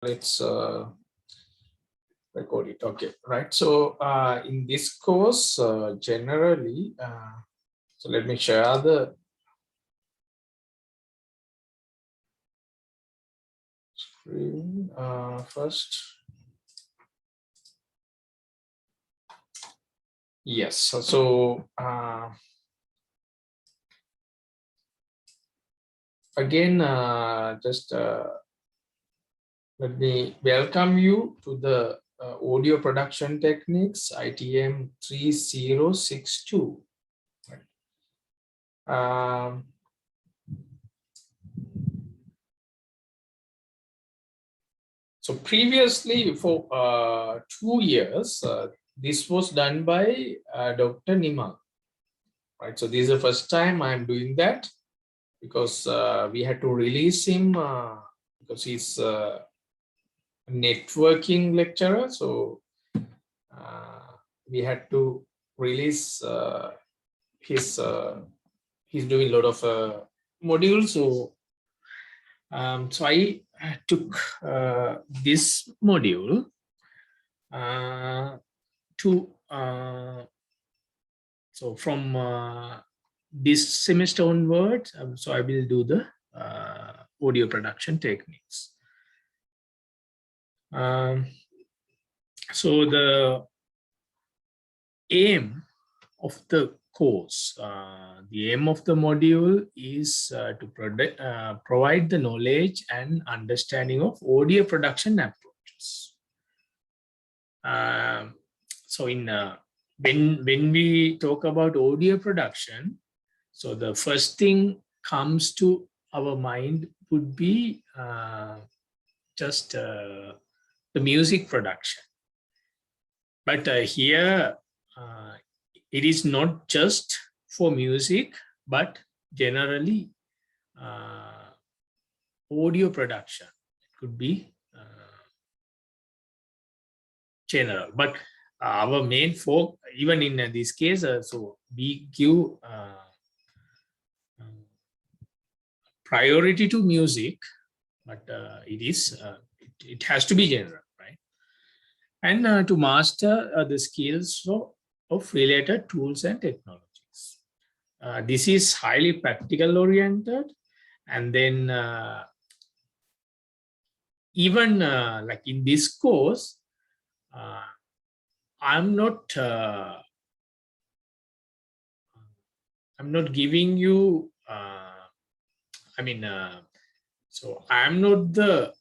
let's record it. Okay, right. So in this course, generally, so let me share the screen first. Yes, so again, just let me welcome you to the audio production techniques ITM 3062. So previously, for 2 years, this was done by Dr. Nimang. Right, so this is the first time I'm doing that because we had to release him because he's a networking lecturer. So we had to release his. He's doing a lot of modules. So so I took this module to. So from this semester onwards, so I will do the audio production techniques. So the aim of the course, the aim of the module is to provide the knowledge and understanding of audio production approaches. So in when we talk about audio production, so the first thing comes to our mind would be just the music production. But here, it is not just for music, but generally audio production. It could be general, but our main focus, even in this case, so we give priority to music, but it has to be general, right? And to master the skills of related tools and technologies. This is highly practical oriented, and then even like in this course, I'm not giving you. I mean, so I'm not the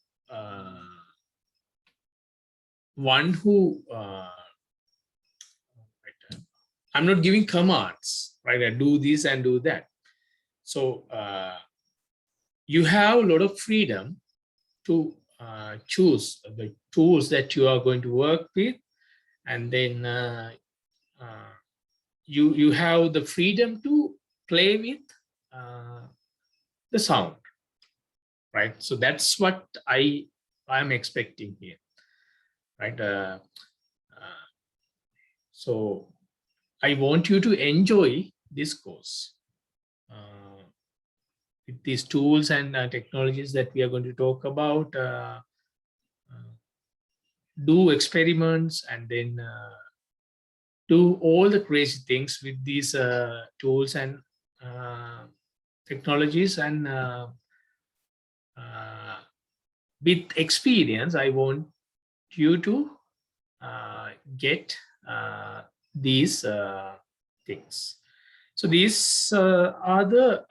one who. I'm not giving commands, right? I do this and do that. So you have a lot of freedom to choose the tools that you are going to work with, and then you have the freedom to play with the sound, right? So that's what I'm expecting here, right? So I want you to enjoy this course with these tools and technologies that we are going to talk about. Do experiments, and then do all the crazy things with these tools and technologies. And with experience, I want you to get these things. So these are the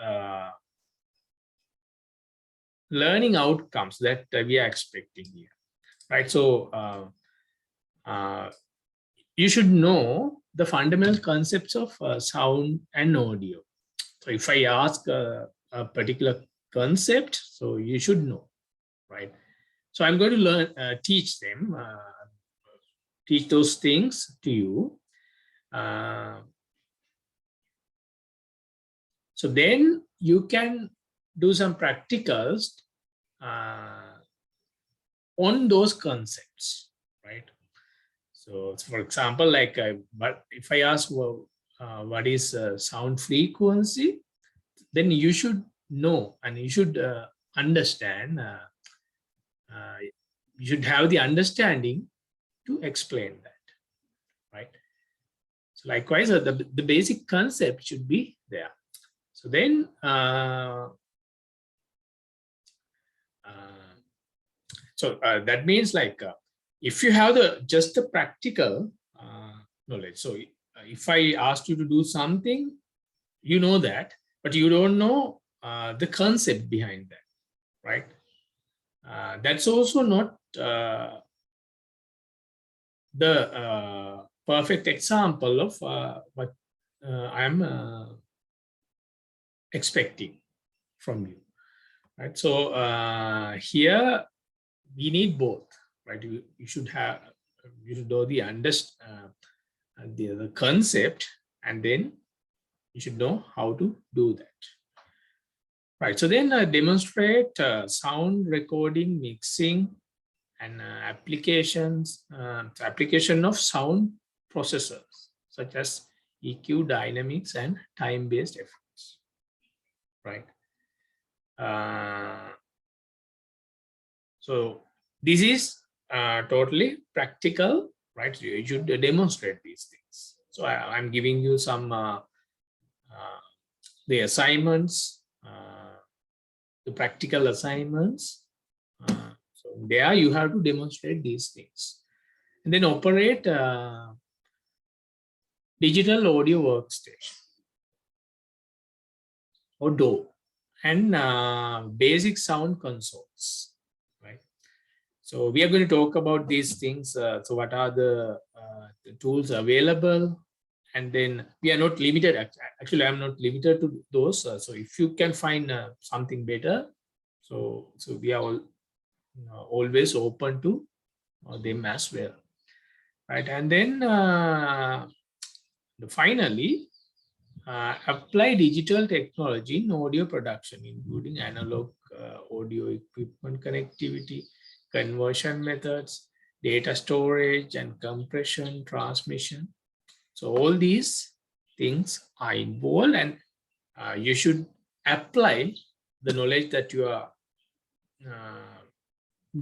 learning outcomes that we are expecting here, right? So you should know the fundamental concepts of sound and audio. So if I ask a particular concept, so you should know, right? So I'm going to teach them, teach those things to you. So then you can do some practicals on those concepts, right? So for example, like but if I ask, well, what is sound frequency, then you should know and you should understand you should have the understanding to explain that, right? So likewise, the basic concept should be there. So then, that means like if you have just the practical knowledge. So if I asked you to do something, you know that, but you don't know the concept behind that, right? That's also not the perfect example of what I'm expecting from you, right? So here we need both, right? You should know the the concept, and then you should know how to do that, right? So then demonstrate sound recording, mixing, and application of sound processors such as EQ, dynamics, and time-based effects, right? So this is totally practical, right? You should demonstrate these things. So I'm giving you some the assignments, the practical assignments. So there you have to demonstrate these things, and then operate digital audio workstation or DAW, and basic sound consoles, right? So we are going to talk about these things. So what are the tools available? And then we are not limited. Actually, I'm not limited to those. So if you can find something better, so we are all, always open to them as well, right? And then finally, apply digital technology in audio production, including analog audio equipment connectivity, conversion methods, data storage and compression, transmission. So all these things are involved, and you should apply the knowledge that you are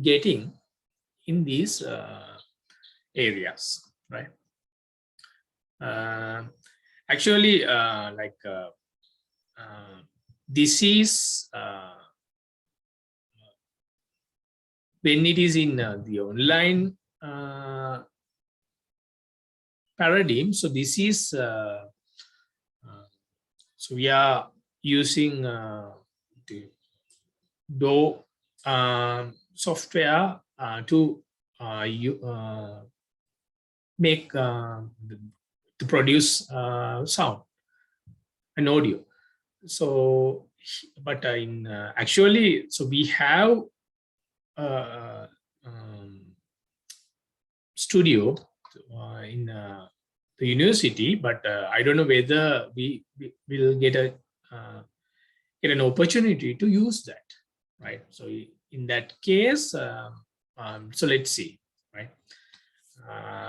getting in these areas, right? Actually, this is when it is in the online paradigm. So this is so we are using the DAW software to make to produce sound and audio. So, but in actually, so we have studio in the university, but I don't know whether we will get an opportunity to use that, right? So in that case, so let's see, right?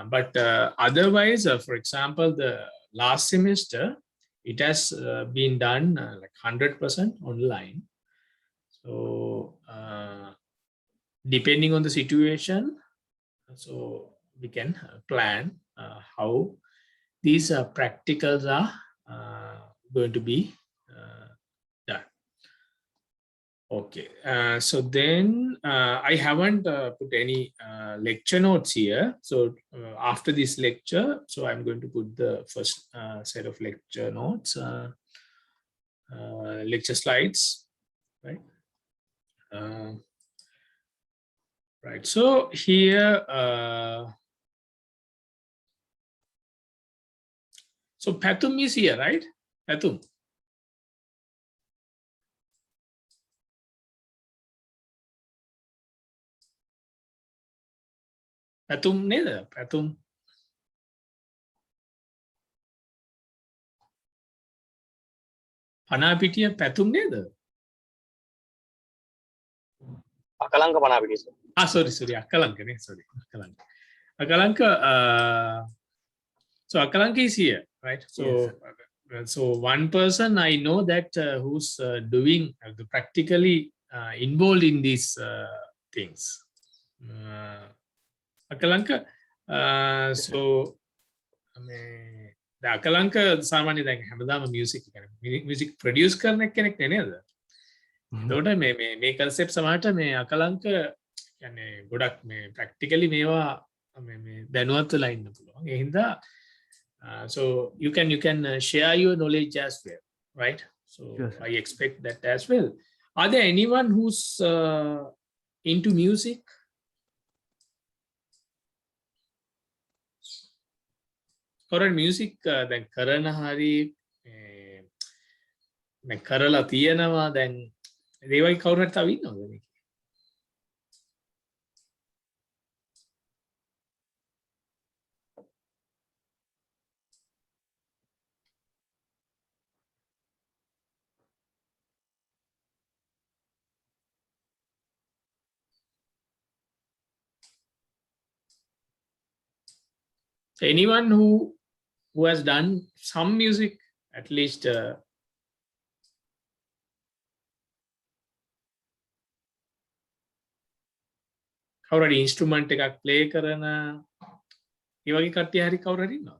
But otherwise, for example, the last semester, it has been done like 100% online. So depending on the situation, so we can plan how these practicals are going to be done. Okay, so then I haven't put any lecture notes here. So after this lecture, so I'm going to put the first set of lecture notes, lecture slides, right? Right, so here, so Pathum is here, right? Pathum. Pathum neda, Pathum. Panapitiya Pathum neda. Akalanka Panapitiya. Sorry, Akalanka, sorry, Akalanka. Akalanka, so Akalanka is here, right? So, yes, so one person I know that who's doing practically involved in these things, Akalanka so මේ අකලංක සාමාන්‍ය දැන් හැමදාම music music produce කරන කෙනෙක් නේද? එතකොට මේ concept සමහරට මේ අකලංක කියන්නේ ගොඩක් මේ ප්‍රැක්ටිකලි මේවා මේ දැනුවත් වෙලා ඉන්න පුළුවන්. ඒ හින්දා so you can share your knowledge as well, right? So Yes. I expect that as well. Are there anyone who's into music? Current music දැන් කරන හරි මේ කරලා තියෙනවා දැන් ඒ වගේ කවුරු හරි තව ඉන්නවද මේක? So anyone who has done some music at least කවුරු හරි instrument එකක් play කරන ඒ වගේ කට්ටිය හරි කවුරු හරි ඉන්නවද?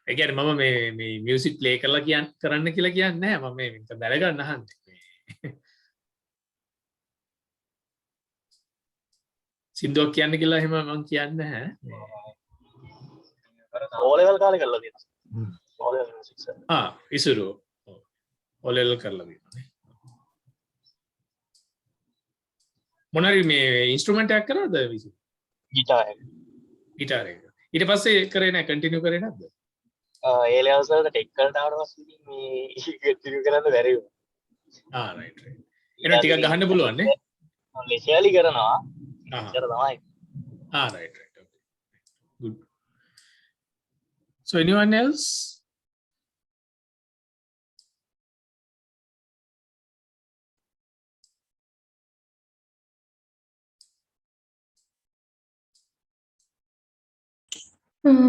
ඒ කියන්නේ මම මේ මියුසික් ප්ලේ කරලා කරන්න කියලා කියන්නේ නැහැ. මම මේ දැනගන්න අහන්නේ. සින්දුවක් කියන්න කියලා එහෙම මම කියන්නේ නැහැ. O level කාලේ කරලා තියෙනවා. O level music sir. ඉසුරු. ඔලෙල් කරලා තියෙනවා. මොනරි මේ ඉන්ස්ට්‍රුමන්ට් එකක් කරාද විසු? ගිටාර් එක. ගිටාර් එක. ඊට පස්සේ කරේ නැහැ කන්ටිනියු කරේ නැද්ද? ඒ levels වලට ටෙක් කරලා ආවට පස්සේ ඉතින් මේ කන්ටිනියු කරන්න බැරි වුණා. Right right. එහෙනම් ටිකක් ගහන්න පුළුවන් නේ? ලේසියලි කරනවා. ආ ඉතර තමයි. right okay good. So anyone else?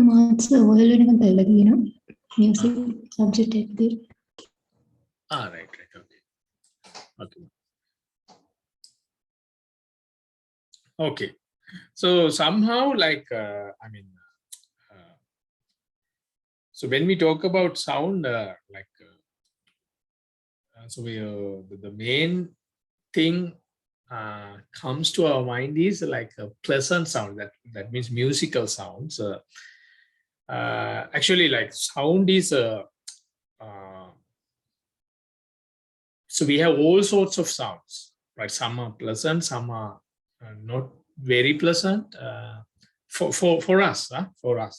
මාත්ස ඔයල් වෙනකන් කරලා තියෙනවා මියුසික් සබ්ජෙක්ට් එකකදී. Right okay okay so somehow like I mean so when we talk about sound so the main thing comes to our mind is like a pleasant sound that means musical sounds actually like sound is so we have all sorts of sounds, right? Some are pleasant, some are not very pleasant for us for us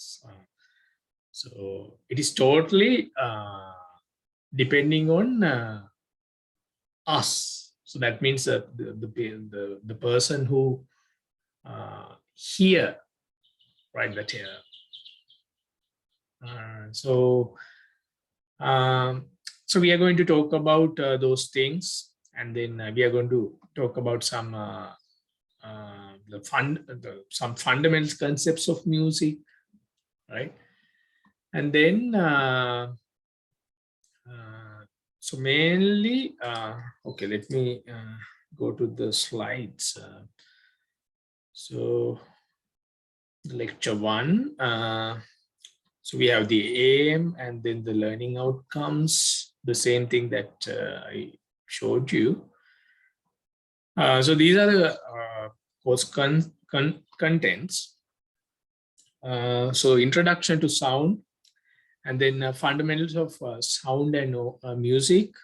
so it is totally depending on us. So that means that the person who hear, right, that here so we are going to talk about those things, and then we are going to talk about some some fundamental concepts of music, right? And then so mainly okay, let me go to the slides. So lecture 1, so we have the aim and then the learning outcomes, the same thing that I showed you. So these are the course contents. So introduction to sound, and then fundamentals of sound and music,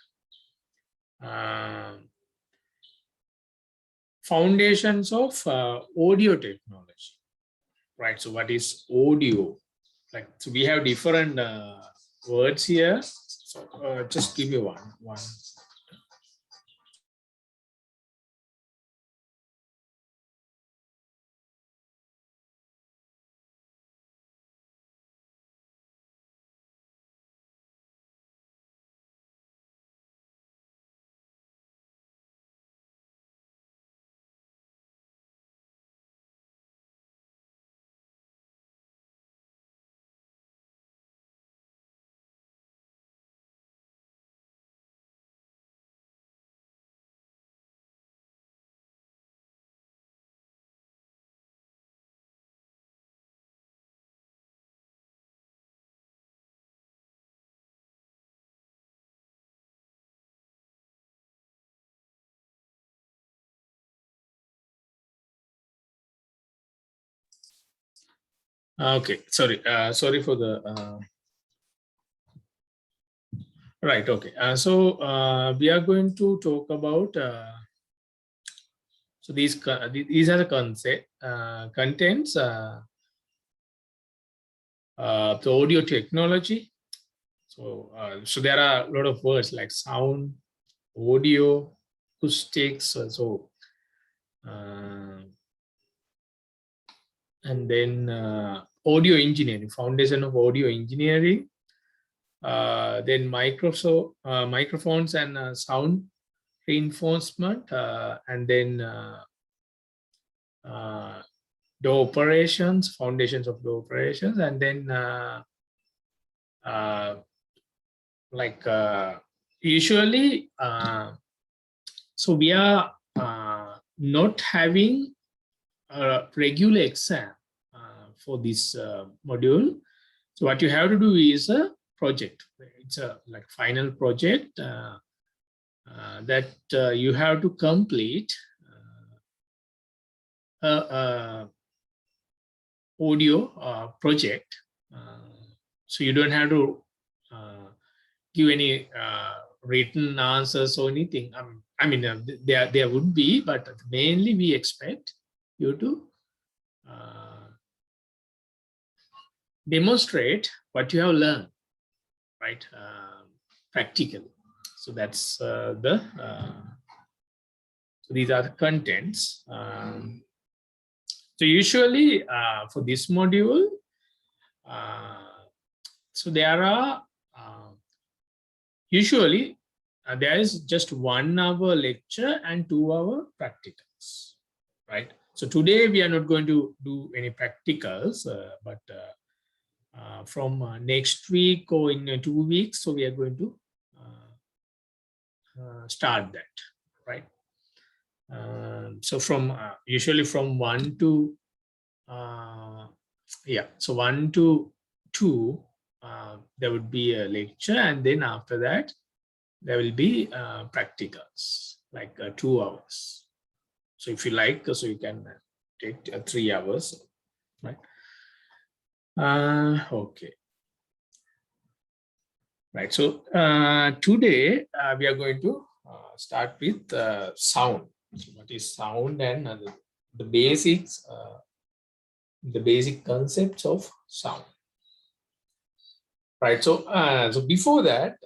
foundations of audio technology, right? So what is audio? Like, so we have different words here. So just give me one. Okay, sorry. Sorry for the. Right. Okay. So we are going to talk about. So these are the concept contents. The audio technology. So there are a lot of words like sound, audio, acoustics. And then audio engineering, foundation of audio engineering. Then microphones and sound reinforcement, and then door operations, foundations of door operations, and then usually, so we are not having a regular exam for this module. So what you have to do is a project. It's a like final project that you have to complete audio project. So you don't have to give any written answers or anything. I mean, there would be, but mainly we expect you to demonstrate what you have learned, right? Practically. So that's so these are the contents. So usually for this module, so there are usually there is just 1 hour lecture and 2 hour practicals, right? So today we are not going to do any practicals, but from next week or in 2 weeks, so we are going to start that, right? So from usually from 1 to so 1 to 2 there would be a lecture, and then after that there will be practicals like 2 hours. So if you like, so you can take 3 hours, right? Okay, right. So today we are going to start with sound. So what is sound, and the basics, the basic concepts of sound, right? So so before that,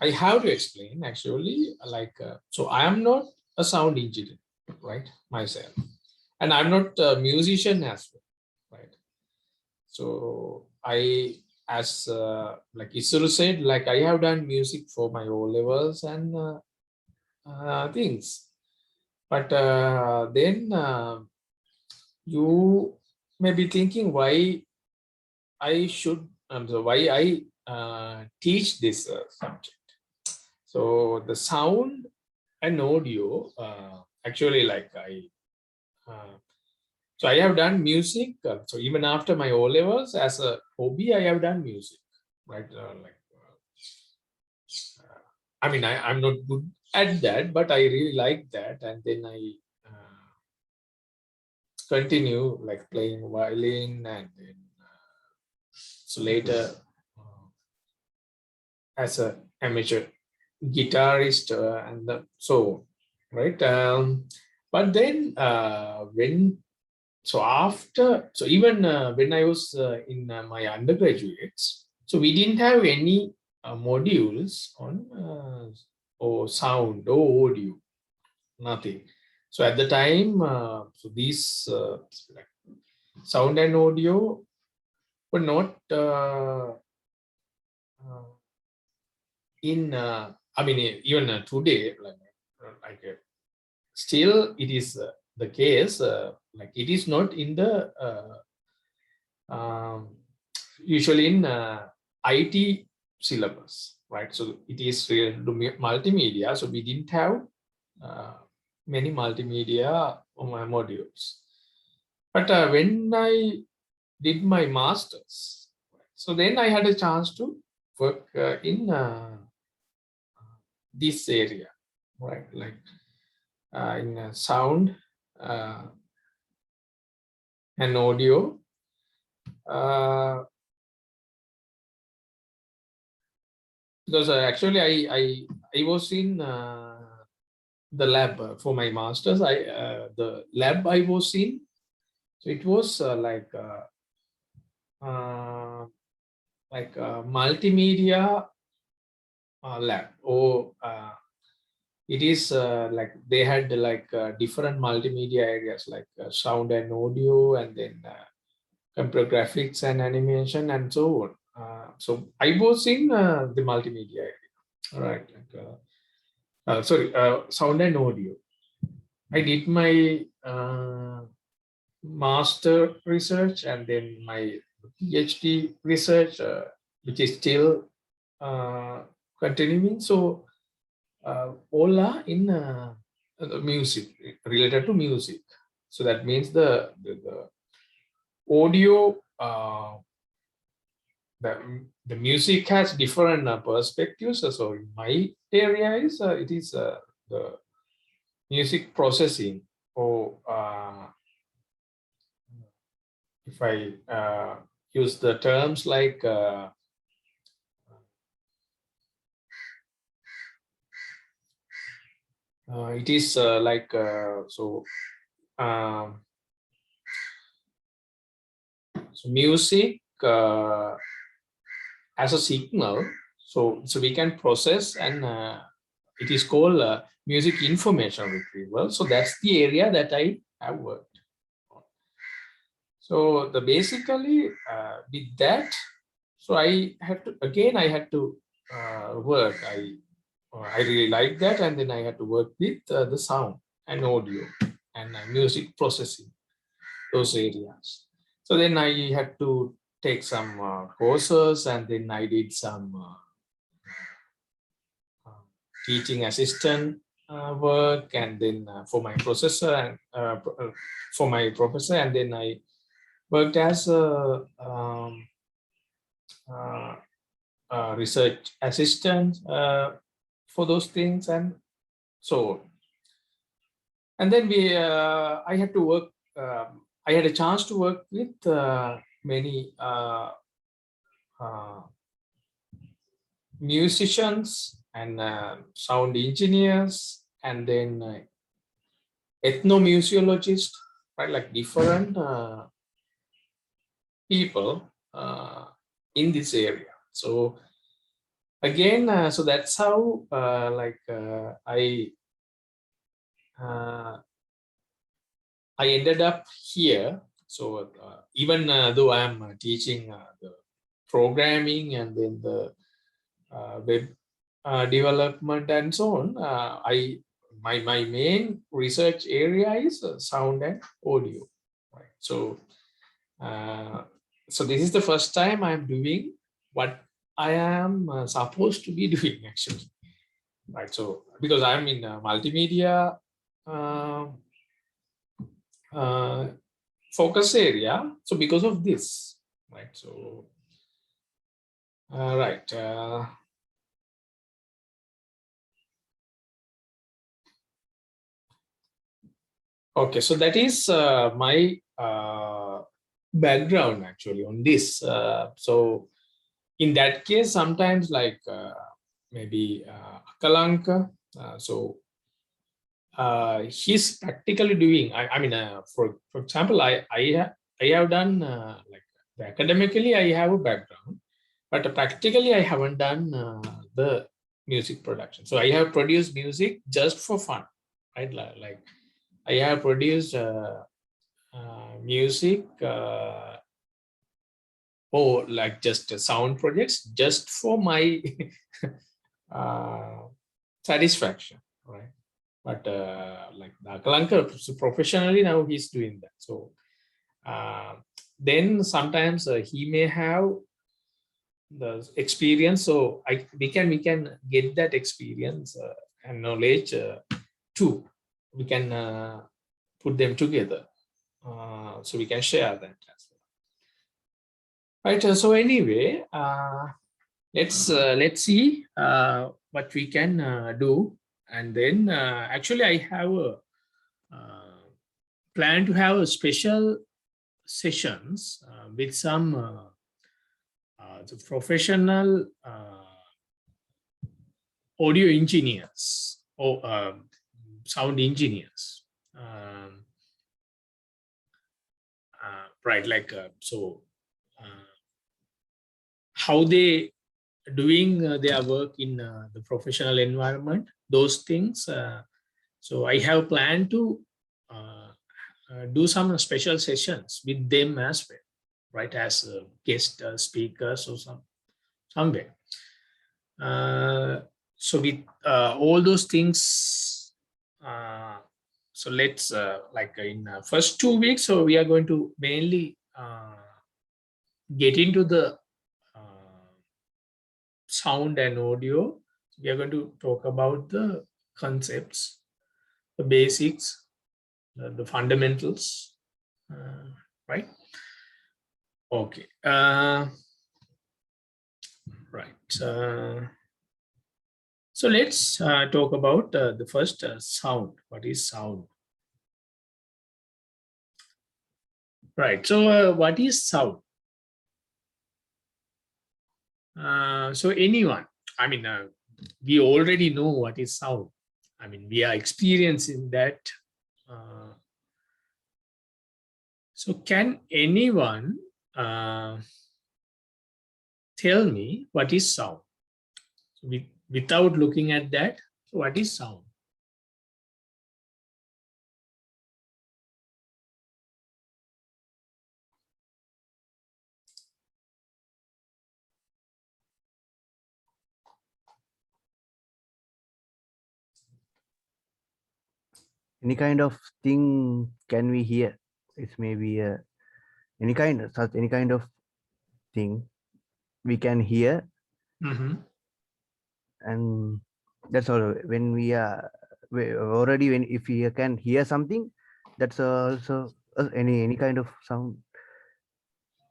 I have to explain actually, like so I am not a sound engineer, right, myself, and I'm not a musician as well, right? So I, as like Isuru said, like I have done music for my O levels and things, but then you may be thinking why I should, so why I teach this subject. So the sound and audio, actually, like so I have done music. So even after my O levels, as a hobby, I have done music, right? I mean, I'm not good at that, but I really like that, and then I continue like playing violin, and then so later as a amateur guitarist, and so right. But then when so after, so even when I was in my undergraduates, so we didn't have any modules on or sound or audio, nothing. So at the time, so these like sound and audio were not in I mean, even today, like still it is the case, like it is not in the usually in IT syllabus, right? So it is related to multimedia, so we didn't have many multimedia modules. But when I did my master's, so then I had a chance to work in this area, right? Like in sound and audio. Because actually I was in the lab for my master's. The lab I was in, so it was like a multimedia lab, or it is like they had like different multimedia areas like sound and audio, and then computer graphics and animation and so on. So I was in the multimedia area, all right, like, sound and audio. I did my master research and then my PhD research, which is still continuing. So all are in music, related to music. So that means the audio, the music has different perspectives. So in my area is it is the music processing, or if I use the terms like it is like so music as a signal, so we can process, and it is called music information retrieval. So that's the area that I have worked on. So the basically with that, so I had to work. I really like that, and then I had to work with the sound and audio and music processing, those areas. So then I had to take some courses, and then I did some teaching assistant work, and then for my professor, and and then I worked as a research assistant for those things, and so on. And then I had to work. I had a chance to work with many musicians and sound engineers, and then ethnomusiologists, right? Like different people in this area. So again, so that's how I ended up here. So even though I am teaching the programming and then the web development and so on, my main research area is sound and audio, right? So so this is the first time I'm doing what I am supposed to be doing, actually, right? So because I'm in multimedia focus area, so because of this, right? So right. Okay, so that is my background actually on this. So in that case, sometimes like maybe Akalanka, so he's practically doing. I mean, for example, I have done like academically I have a background, but practically I haven't done the music production. So I have produced music just for fun, right? Like I have produced music or like just sound projects just for my satisfaction, right? But like Akalanka, so professionally now he's doing that. So then sometimes he may have the experience, so we can get that experience and knowledge too. We can put them together, so we can share that as well, right? So anyway, let's see what we can do, and then actually I have a plan to have a special sessions with some the professional audio engineers or sound engineers. Right, like how they doing their work in the professional environment, those things. So I have planned to do some special sessions with them as well, right, as guest speakers or somewhere. So with all those things, so let's like in first 2 weeks, so we are going to mainly get into the sound and audio. We are going to talk about the concepts, the basics, the fundamentals, right? Okay. Right. So let's talk about the first sound. What is sound? Right. So what is sound? So anyone, I mean, we already know what is sound. I mean, we are experiencing that. So can anyone tell me what is sound? So without looking at that, so what is sound? Any kind of thing can we hear? It may be any kind of thing we can hear, and that's all. When we are already, when if we can hear something, that's also any kind of sound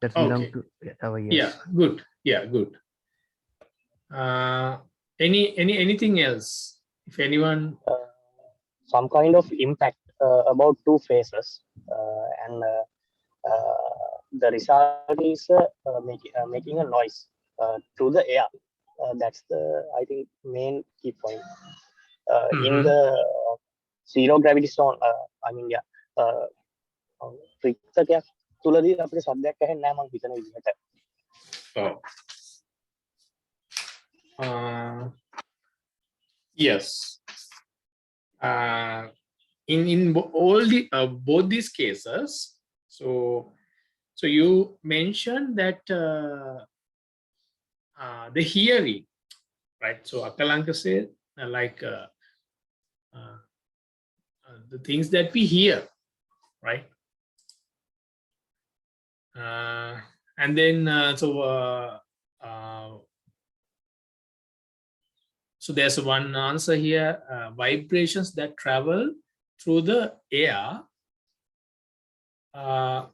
that's belong Okay. to our ears. Yeah, good. Yeah, good. Anything else? If anyone, Some kind of impact about two phases, and the result is making a noise through the air. That's the, I think, main key point. In the zero gravity zone, I mean, yeah, ත්‍රිත්වකයක් තුලදී අපිට සද්දයක් ඇහෙන්නේ නැහැ මම හිතන විදිහට. yes. In all the both these cases, so you mentioned that the hearing, right? So Akalanka said like the things that we hear, right? And then so there's one answer here, vibrations that travel through the air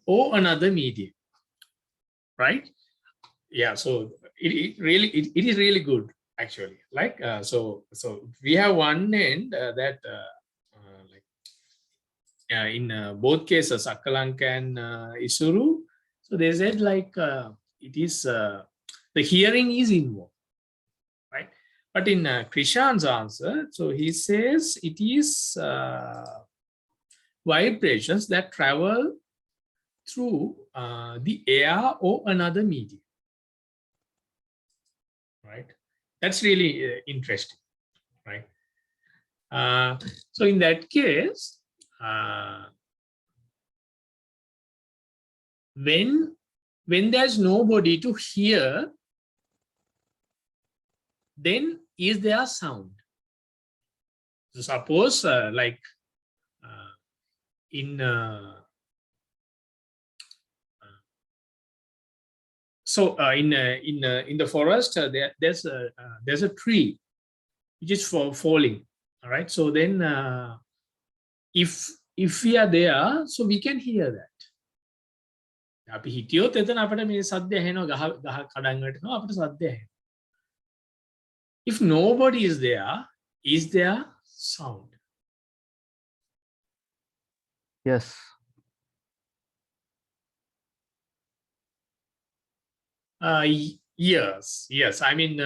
or another medium, right? Yeah, so it is really good actually. Like so we have one end that like in both cases, Akalanka and Isuru, so they said like it is the hearing is involved, right? But in Krishan's answer, so he says it is vibrations that travel through the air or another medium, right? That's really interesting, right? So in that case, when there's nobody to hear, then is there sound? So suppose like in in the forest, there's a tree which is falling. All right. So then if we are there, so we can hear that. අපි හිටියොත් එතන අපිට මේ සද්ද ඇහෙනවා, ගහ කඩන් වැටෙනවා, අපිට සද්ද ඇහෙනවා. If nobody is there sound? Yes. Yes. I mean,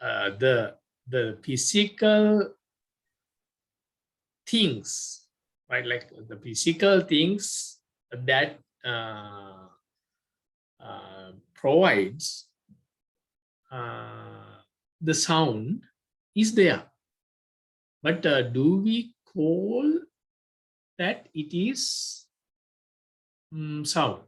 the physical things, right? Like the physical things that provides the sound is there. But do we call that it is sound?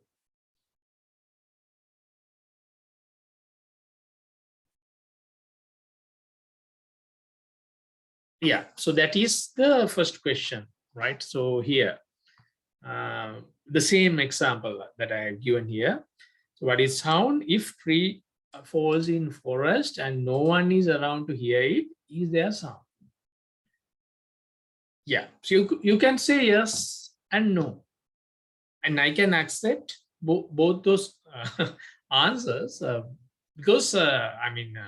Yeah, so that is the first question, right? So here, the same example that I have given here. So what is sound? If tree falls in forest and no one is around to hear it, is there sound? Yeah, so you can say yes and no. And I can accept both those answers because I mean,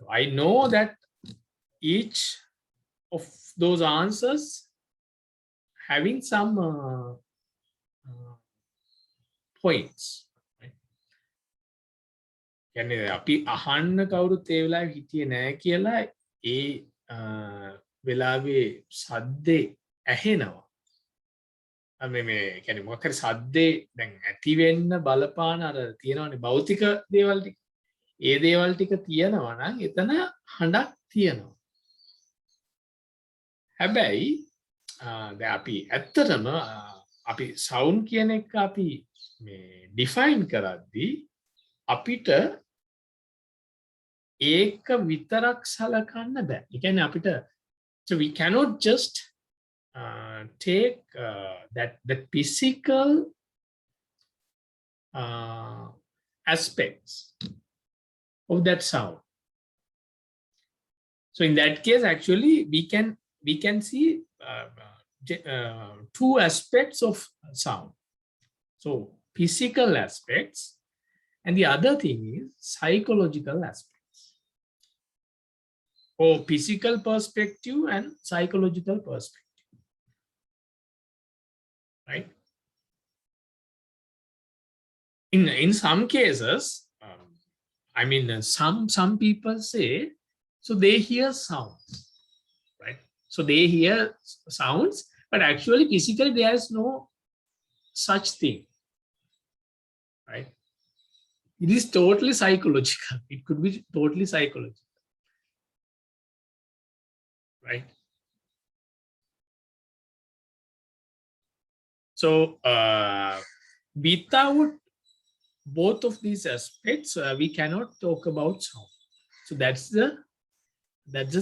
I know that each of those answers having some points. කියන්නේ අපි අහන්න කවුරුත් ඒ වෙලාවේ හිටියේ නැහැ කියලා ඒ වෙලාවේ සද්දේ ඇහෙනවා. මේ කියන්නේ මොකක් හරි සද්දේ දැන් ඇති වෙන්න බලපාන අර තියෙනවනේ භෞතික දේවල් ටික. ඒ දේවල් ටික තියෙනවා නම් එතන හඬක් තියෙනවා. හැබැයි දැන් අපි ඇත්තටම අපි sound කියන එක අපි මේ define කරද්දී අපිට ඒක විතරක් සලකන්න බෑ. ඒ කියන්නේ අපිට so we cannot just take that physical aspects of that sound. So in that case, actually, we can see two aspects of sound. So physical aspects, and the other thing is psychological aspects. Or physical perspective and psychological perspective, right? In some cases, I mean, some people say, so they hear sounds, right? So they hear sounds, but actually physically there is no such thing, right? It is totally psychological. It could be totally psychological. Right. So without both of these aspects, we cannot talk about sound. So that's the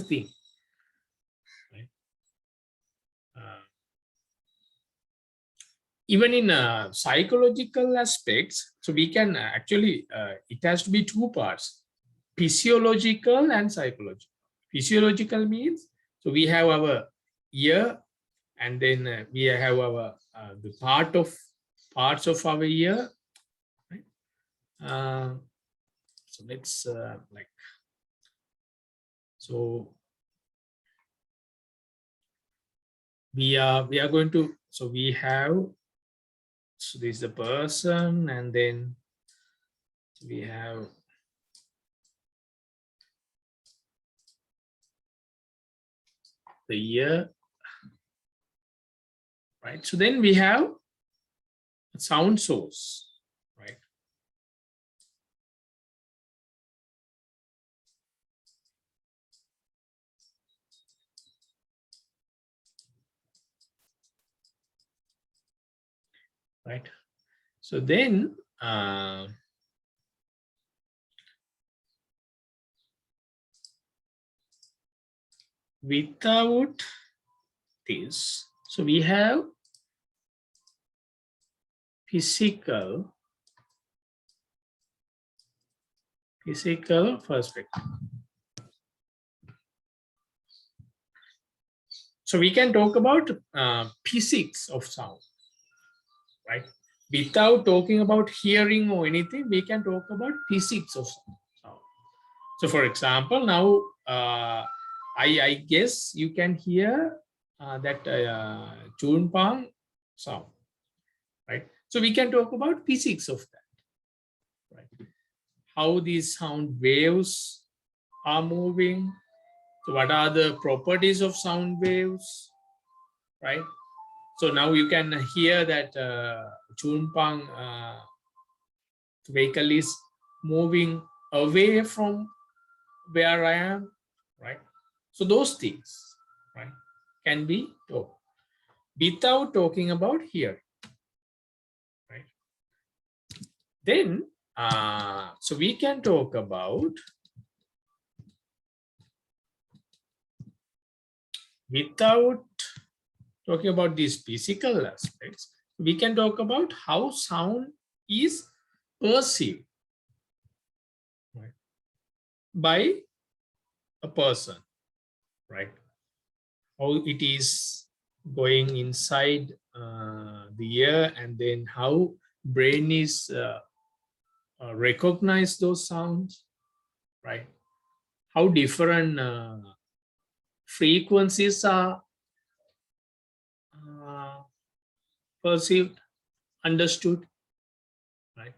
thing. Right? Even in psychological aspects, so we can actually it has to be two parts: physiological and psychological. Physiological means, so we have our ear, and then we have our the parts of our ear. Right? So let's like so we are going to, so we have, so this is the person, and then we have the ear, right? So then we have a sound source, right? Right. So then without this, so we have physical perspective. So we can talk about physics of sound, right? Without talking about hearing or anything, we can talk about physics of sound. So for example, now I guess you can hear that chunpang sound, right? So we can talk about physics of that, right? how these sound waves are moving. So what are the properties of sound waves, right? So now you can hear that Chunpang vehicle is moving away from where I am, right? So those things, right, can be talked without talking about here, right? Then, so we can talk about without talking about these physical aspects, we can talk about how sound is perceived, right, by a person, right? How it is going inside the ear, and then how brain is recognize those sounds, right? How different frequencies are perceived, understood, right?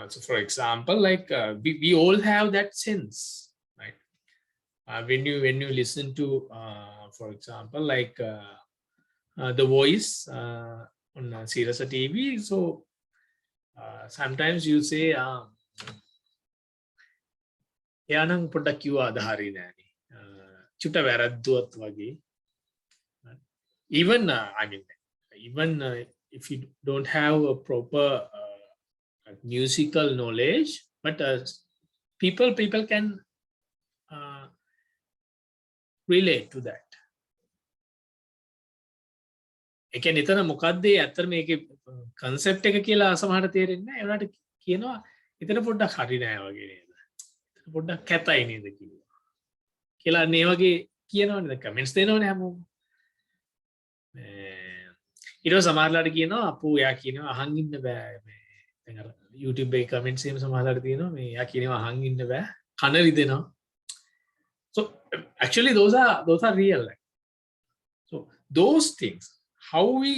So for example, like we all have that sense, right? When you listen to, for example, like the voice on Sirasa TV, so sometimes you say, එයානම් පොඩ්ඩක් කිව්වාද හරි නෑනේ චුට්ට වැරද්දුවත් වගේ. Even I mean, even if you don't have a proper musical knowledge, but people can relate to that. ඒ කියන්නේ එතන මොකද්ද ඇත්තට මේකේ concept එක කියලා අසමහරට තේරෙන්නේ නැහැ. ඒකට කියනවා එතන පොඩ්ඩක් හරි නෑ වගේ නේද. එතන පොඩ්ඩක් කැතයි නේද කිව්වා. කියලා මේ වගේ කියනවනේ කමෙන්ට්ස් දෙනවනේ හැමෝම. ඊට පස්සේ සමහරලාට කියනවා අපෝ එයා කියනවා අහන් ඉන්න බෑ මේ දැන් අර YouTube එකේ කමෙන්ට්ස් එහෙම සමහරලාට තියෙනවා මේ එයා කියනවා අහන් ඉන්න බෑ කන රිදෙනවා. So actually those are real. So those things, how we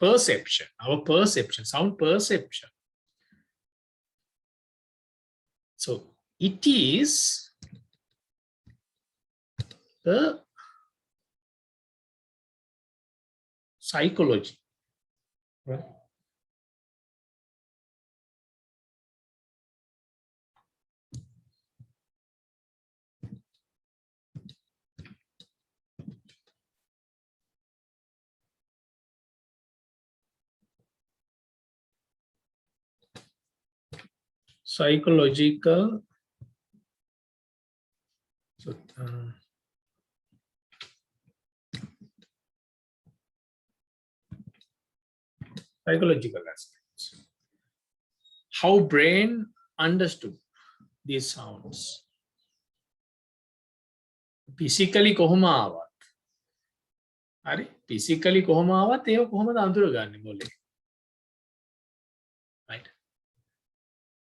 perception, our perception, sound perception. So it is the psychology, right? Psychological, so psychological aspects, how brain understood these sounds. Physically කොහොම ආවත් හරි physically කොහොම ආවත් ඒක කොහොමද අඳුරගන්නේ මොලේ, right?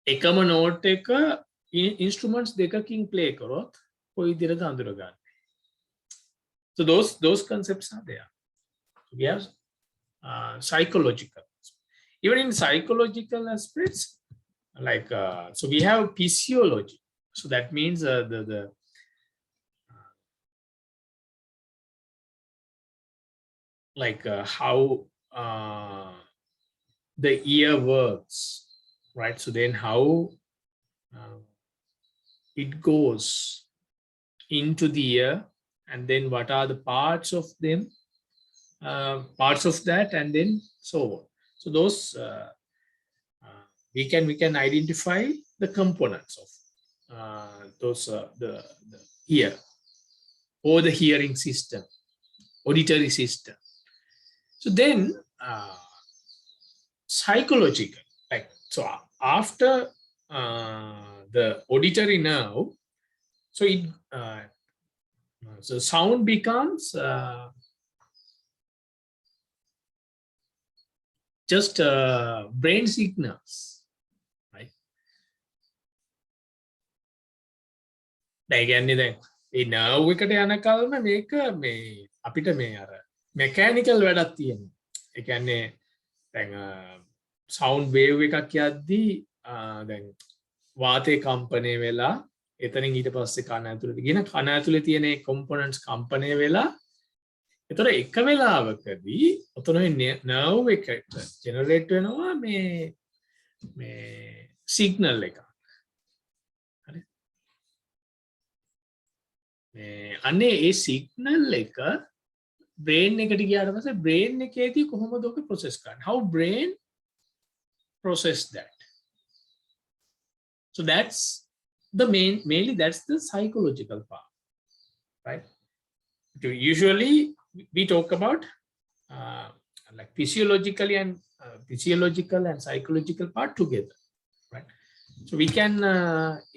එකම note එක instruments දෙකකින් play කරොත් කොයි විදිහටද අඳුරගන්නේ. So those concepts are there. So we have psychological. Even in psychological aspects, like so we have physiology. So that means the like how the ear works, right? So then how it goes into the ear, and then what are the parts of them, parts of that, and then so on. So those we can identify the components of those the ear or the hearing system, auditory system. So then psychological, like so after the auditory nerve, so it so sound becomes just brain signals, right? දැන් කියන්නේ දැන් ඒ nerve එකට යන කල්ම මේක මේ අපිට මේ අර mechanical වැඩක් තියෙනවා. ඒ කියන්නේ දැන් sound wave එකක් යද්දී දැන් වාතයේ කම්පණය වෙලා එතනින් ඊට පස්සේ කන ඇතුළට ගෙන කන ඇතුලේ තියෙන components කම්පණය වෙලා එතකොට එක වෙලාවකදී ඔතන nerve එකට generate වෙනවා මේ signal එකක්. හරි. අනේ ඒ signal එක brain එකට ගියාට පස්සේ brain එකේදී කොහොමද ඔක process කරන්නේ? How brain process that? So that's the mainly that's the psychological part, right? Usually we talk about like physiological and psychological part together, right? So we can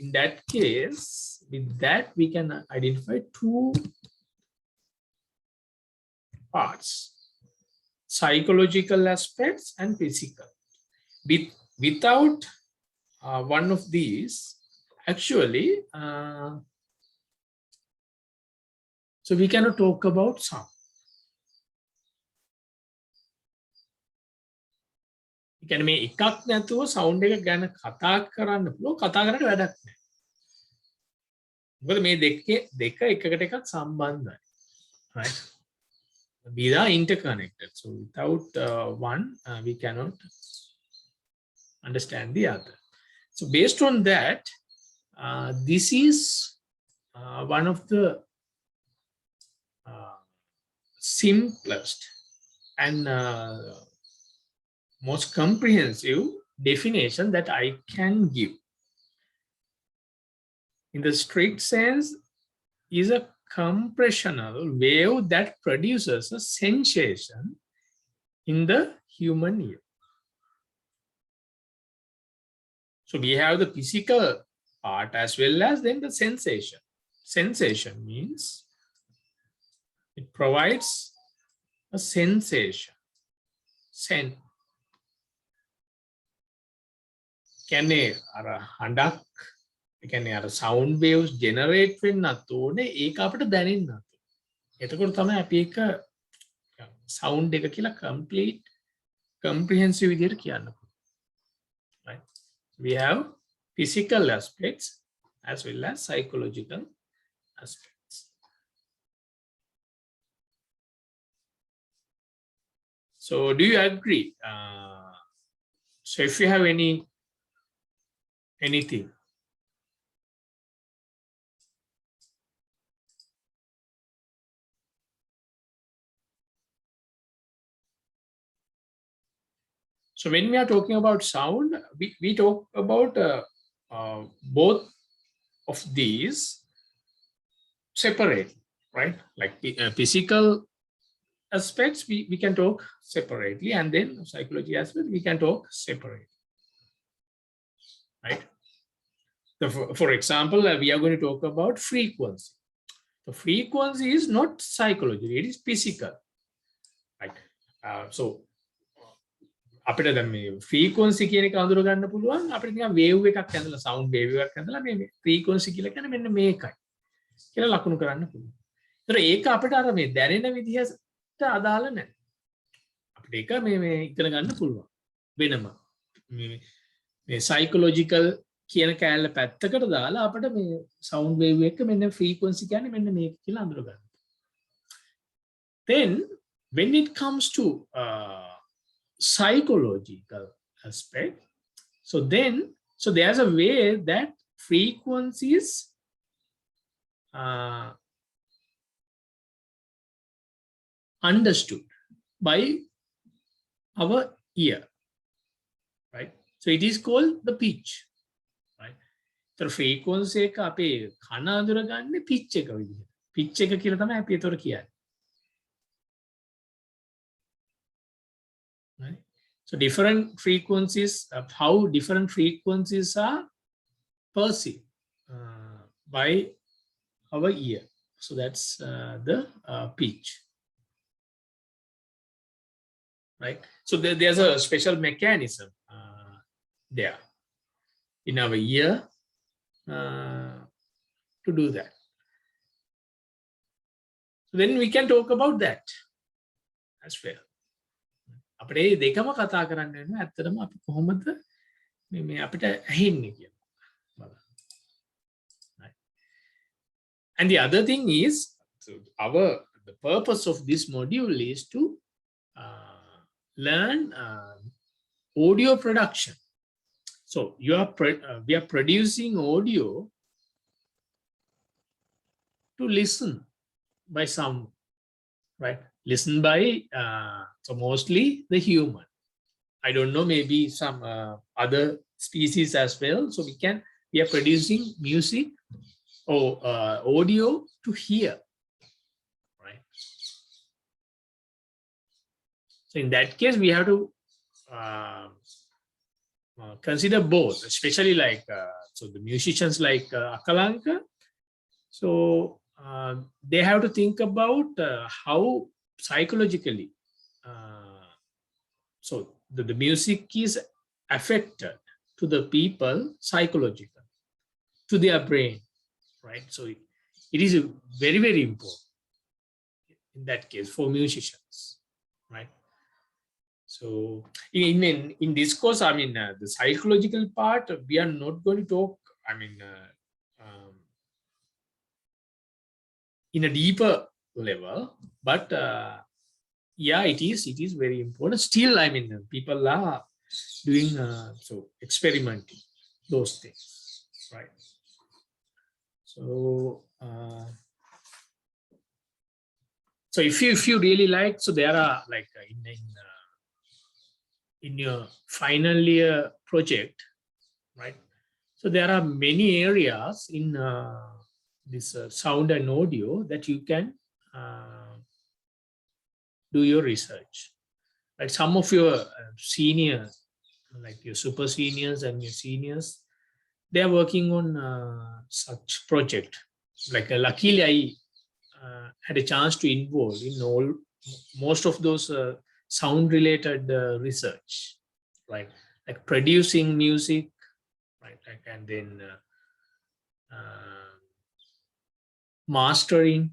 in that case with that we can identify two parts: psychological aspects and physical. Without one of these, actually, so we cannot talk about sound. We can make එකක් නැතුව sound එක ගැන කතා කරන්න පුළුවන්, කතා කරන්න වැඩක් නැහැ. මොකද මේ දෙක එකකට එකක් සම්බන්ධයි. Right? These are interconnected. So without one, we cannot understand the other. So based on that, this is one of the simplest and most comprehensive definition that I can give. In the strict sense, is a compressional wave that produces a sensation in the human ear. So we have the physical part as well as then the sensation. Sensation means it provides a sensation. කියන්නේ අර හඬක් කියන්නේ අර sound waves generate වෙන්නත් ඕනේ ඒක අපිට දැනෙන්නත් ඕනේ. එතකොට තමයි අපි එක sound එක කියලා complete comprehensive විදිහට කියන්න පුළුවන්. Right? We have physical aspects as well as psychological aspects. So do you agree? So if you have anything. So when we are talking about sound, we talk about both of these separately, right? Like physical aspects, we can talk separately, and then psychology aspects, we can talk separately, right? So for example, we are going to talk about frequency. The frequency is not psychology, it is physical, right? So අපිට දැන් මේ frequency කියන එක අඳුර ගන්න පුළුවන් අපිට නිකන් wave එකක් ඇඳලා sound wave එකක් ඇඳලා මේ frequency කියලා කියන්නේ මෙන්න මේකයි කියලා ලකුණු කරන්න පුළුවන්. ඒතර ඒක අපිට අර මේ දැනෙන විදිහට අදාළ නැහැ. අපිට ඒක මේ ඉගෙන ගන්න පුළුවන් වෙනම. මේ psychological කියන කැලල පැත්තකට දාලා අපිට මේ sound wave එක මෙන්න frequency කියන්නේ මෙන්න මේක කියලා අඳුර ගන්න. Then when it comes to psychological aspect, so there's a way that frequencies understood by our ear, right? So it is called the pitch, right? So frequency එක අපේ කන අඳුරගන්නේ pitch එක විදිහට. pitch එක කියලා තමයි අපි ඒතර කියන්නේ. Right? So different frequencies, how different frequencies are perceived by our ear. So that's the pitch, right? So there's a special mechanism there in our ear to do that. So then we can talk about that as well. අපිට මේ දෙකම කතා කරන්න වෙනවා ඇත්තටම අපි කොහොමද මේ අපිට ඇහෙන්නේ කියලා. බලන්න. Right. And the other thing is, so the purpose of this module is to learn audio production. So we are producing audio to listen by someone, right? Listen by so mostly the human. I don't know, maybe some other species as well. So we are producing music or audio to hear, right? So in that case, we have to consider both, especially like so the musicians like Akalanka. So they have to think about how psychologically so the music is affected to the people psychologically, to their brain, right? So it is very, very important in that case for musicians, right? So in this course, I mean, the psychological part, we are not going to talk, I mean, in a deeper level, but yeah, it is very important. Still, I mean, people are doing so experimenting those things, right? So so if you really like, so there are like in your final year project, right? So there are many areas in this sound and audio that you can do your research. Like some of your seniors, like your super seniors and your seniors, they are working on such project. Like luckily I had a chance to involve in most of those sound related research, right? Like producing music, right? Like, and then mastering,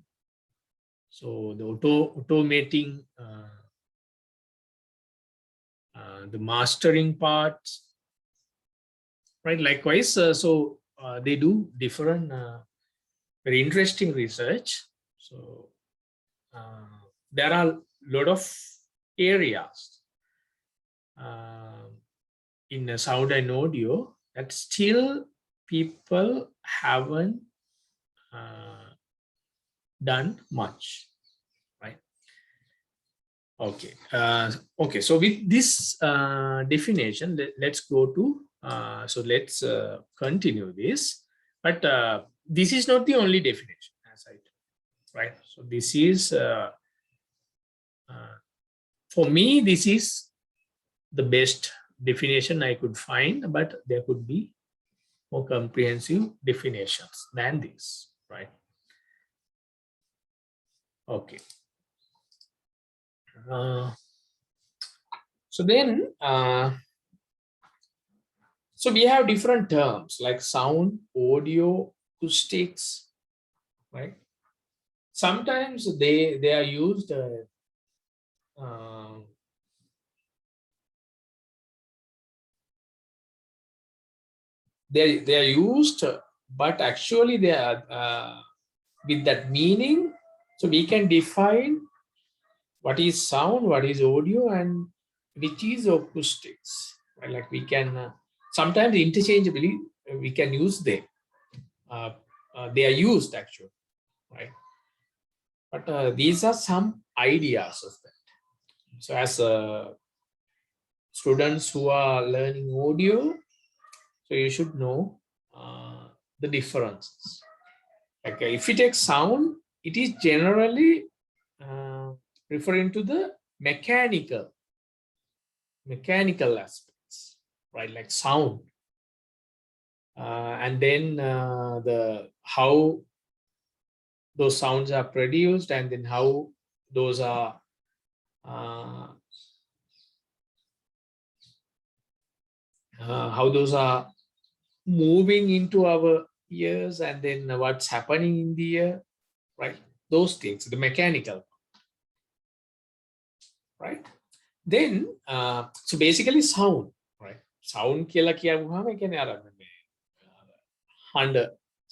so the automating the mastering parts, right? Likewise, so they do different very interesting research. So there are a lot of areas in sound and audio that still people haven't done much, right? Okay. Okay. So with this definition, let's go to so let's continue this. But this is not the only definition, as I told, right? So this is for me, this is the best definition I could find, but there could be more comprehensive definitions than this, right? Okay. So then, so we have different terms like sound, audio, acoustics, right? Sometimes they are used they are used, but actually they are with that meaning. So we can define what is sound, what is audio, and which is acoustics, right? Like we can sometimes interchangeably we can use them. They are used actually, right? But these are some ideas of that. So as students who are learning audio, so you should know the differences. Like if you take sound, it is generally referring to the mechanical aspects, right? Like sound, and then the how those sounds are produced, and then how those are moving into our ears, and then what's happening in the ear, right? Those things, the mechanical, right? Then so basically sound, right? Sound කියලා කියවුවාම ඒ කියන්නේ අර මේ හඬ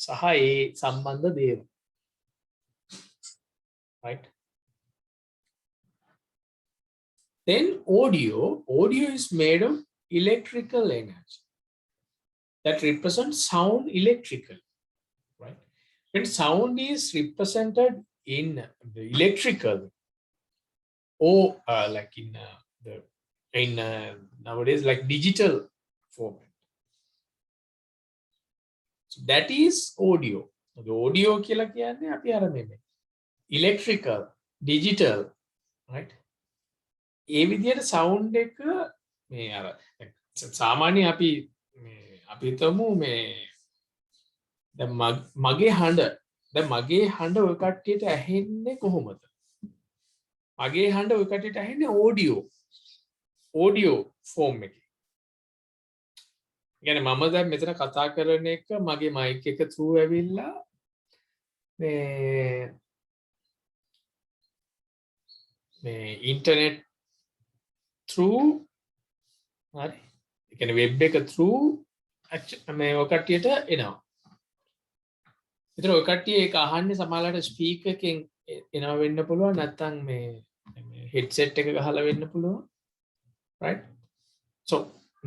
සහ ඒ සම්බන්ධ දේවල්, right? Then audio is made of electrical energy that represents sound electrically, right? When sound is represented in the electrical or like in nowadays like digital format, so that is audio. The audio කියලා කියන්නේ අපි අර මේ electrical digital, right? ඒ විදිහට sound එක මේ අර සාමාන්‍ය අපි හිතමු මේ දැන් මගේ හඬ ඔය කට්ටියට ඇහෙන්නේ කොහොමද? මගේ හඬ ඔය කට්ටියට ඇහෙන්නේ audio form එකේ. يعني මම දැන් මෙතන කතා කරන එක මගේ mic එක through ඇවිල්ලා මේ internet through හරි. ඒ කියන්නේ web එක through මේ ඔය කට්ටියට එනවා. ඒතර ඔය කට්ටිය ඒක අහන්නේ සමහරවිට ස්පීකර් එකෙන් එනවා වෙන්න පුළුවන්, නැත්නම් මේ headset එක ගහලා වෙන්න පුළුවන්, right? So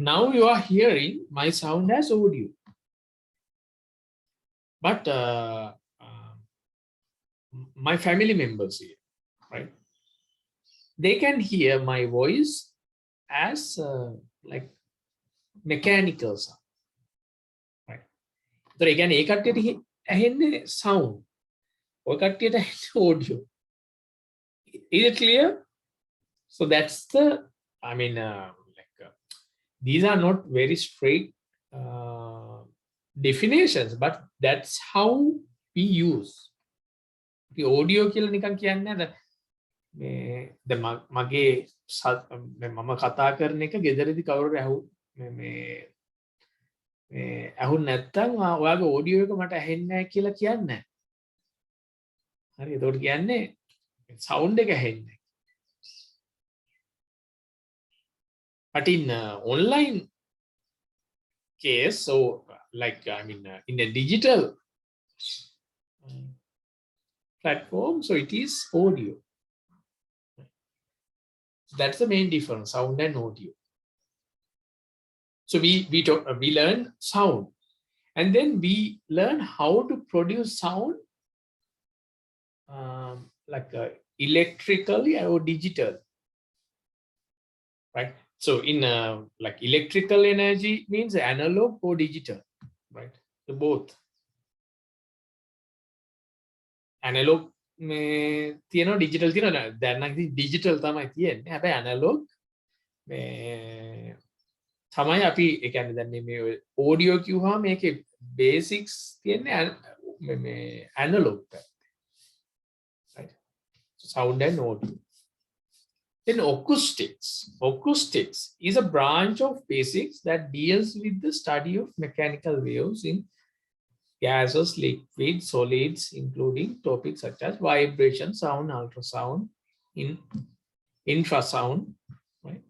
now you are hearing my sound as audio, but my family members here, right? They can hear my voice as like mechanical sound, right? So again, ඒ කට්ටියට ඇහෙන්නේ sound, ඔය කට්ටියට ඇහෙන්නේ audio. Is it clear? So that's the, I mean, these are not very straight definitions, but that's how we use the audio. කියලා නිකන් කියන්නේ දැන් මගේ මම කතා කරන එක ගෙදරදී කවුරුර ඇහුන් නැත්තම් ඔයාගේ audio එක මට ඇහෙන්නේ නැහැ කියලා කියන්නේ. හරි, ඒකට කියන්නේ sound එක ඇහෙන්නේ. But in online case, so like I mean in a digital platform, so it is audio. That's the main difference, sound and audio. So we learn sound, and then we learn how to produce sound like electrically or digital, right? So in like electrical energy means analog or digital, right? So both. Analog තියෙනවා, digital තියෙනවා. දැන් නම් digital තමයි තියෙන්නේ. හැබැයි analog මේ තමයි අපි ඒ කියන්නේ දැන් මේ audio කිව්වහම මේකේ basics තියෙන්නේ මේ analog පැත්ත. Right? So sound and audio. Then acoustics. Acoustics is a branch of physics that deals with the study of mechanical waves in gases, liquids, solids, including topics such as vibration, sound, ultrasound, infrasound. Right?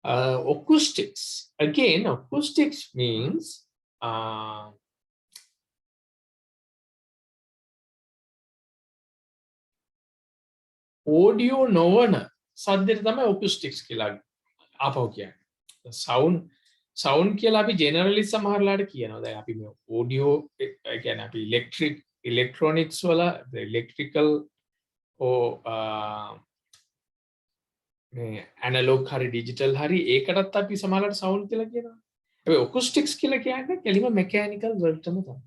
Acoustics. Again, acoustics means audio නොවන සද්දෙට තමයි acoustics කියලා ආපහු කියන්නේ. sound කියලා අපි generally සමහරලාට කියනවා. දැන් අපි මේ audio කියන්නේ අපි electronics වල electrical or මේ analog හරි digital හරි ඒකටත් අපි සමහරලාට sound කියලා කියනවා. හැබැයි acoustics කියලා කියන්නේ කෙලිම mechanical වලටම තමයි.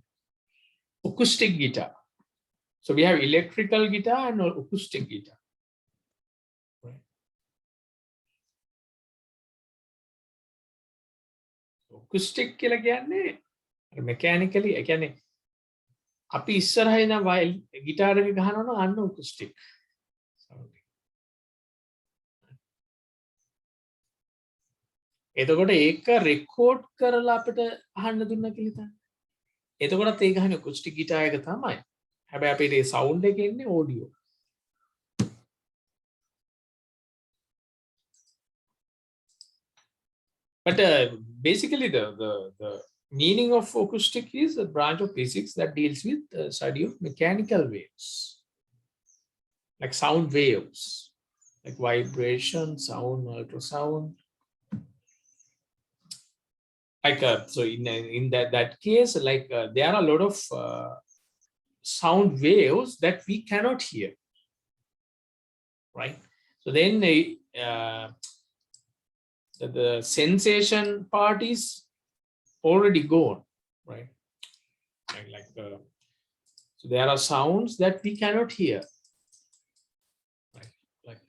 Acoustic guitar. So we have electrical guitar and acoustic guitar. Acoustic කියලා කියන්නේ mechanically, ඒ කියන්නේ අපි ඉස්සරහා ඉන වයල් ගිටාර එක ගහනවා නම් අන්න acoustic sound. එතකොට ඒක රෙකෝඩ් කරලා අපිට අහන්න දුන්නා කියලා හිතන්න. එතකොටත් ඒ ගහන්නේ acoustic guitar එක තමයි. හැබැයි අපේ sound එකේ ඉන්නේ audio. But basically, the meaning of acoustic is a branch of physics that deals with the study of mechanical waves, like sound waves, like vibration, sound, ultrasound. Like so, in that case, like there are a lot of sound waves that we cannot hear, right? So then the sensation part is already gone, right? So there are sounds that we cannot hear, right? Like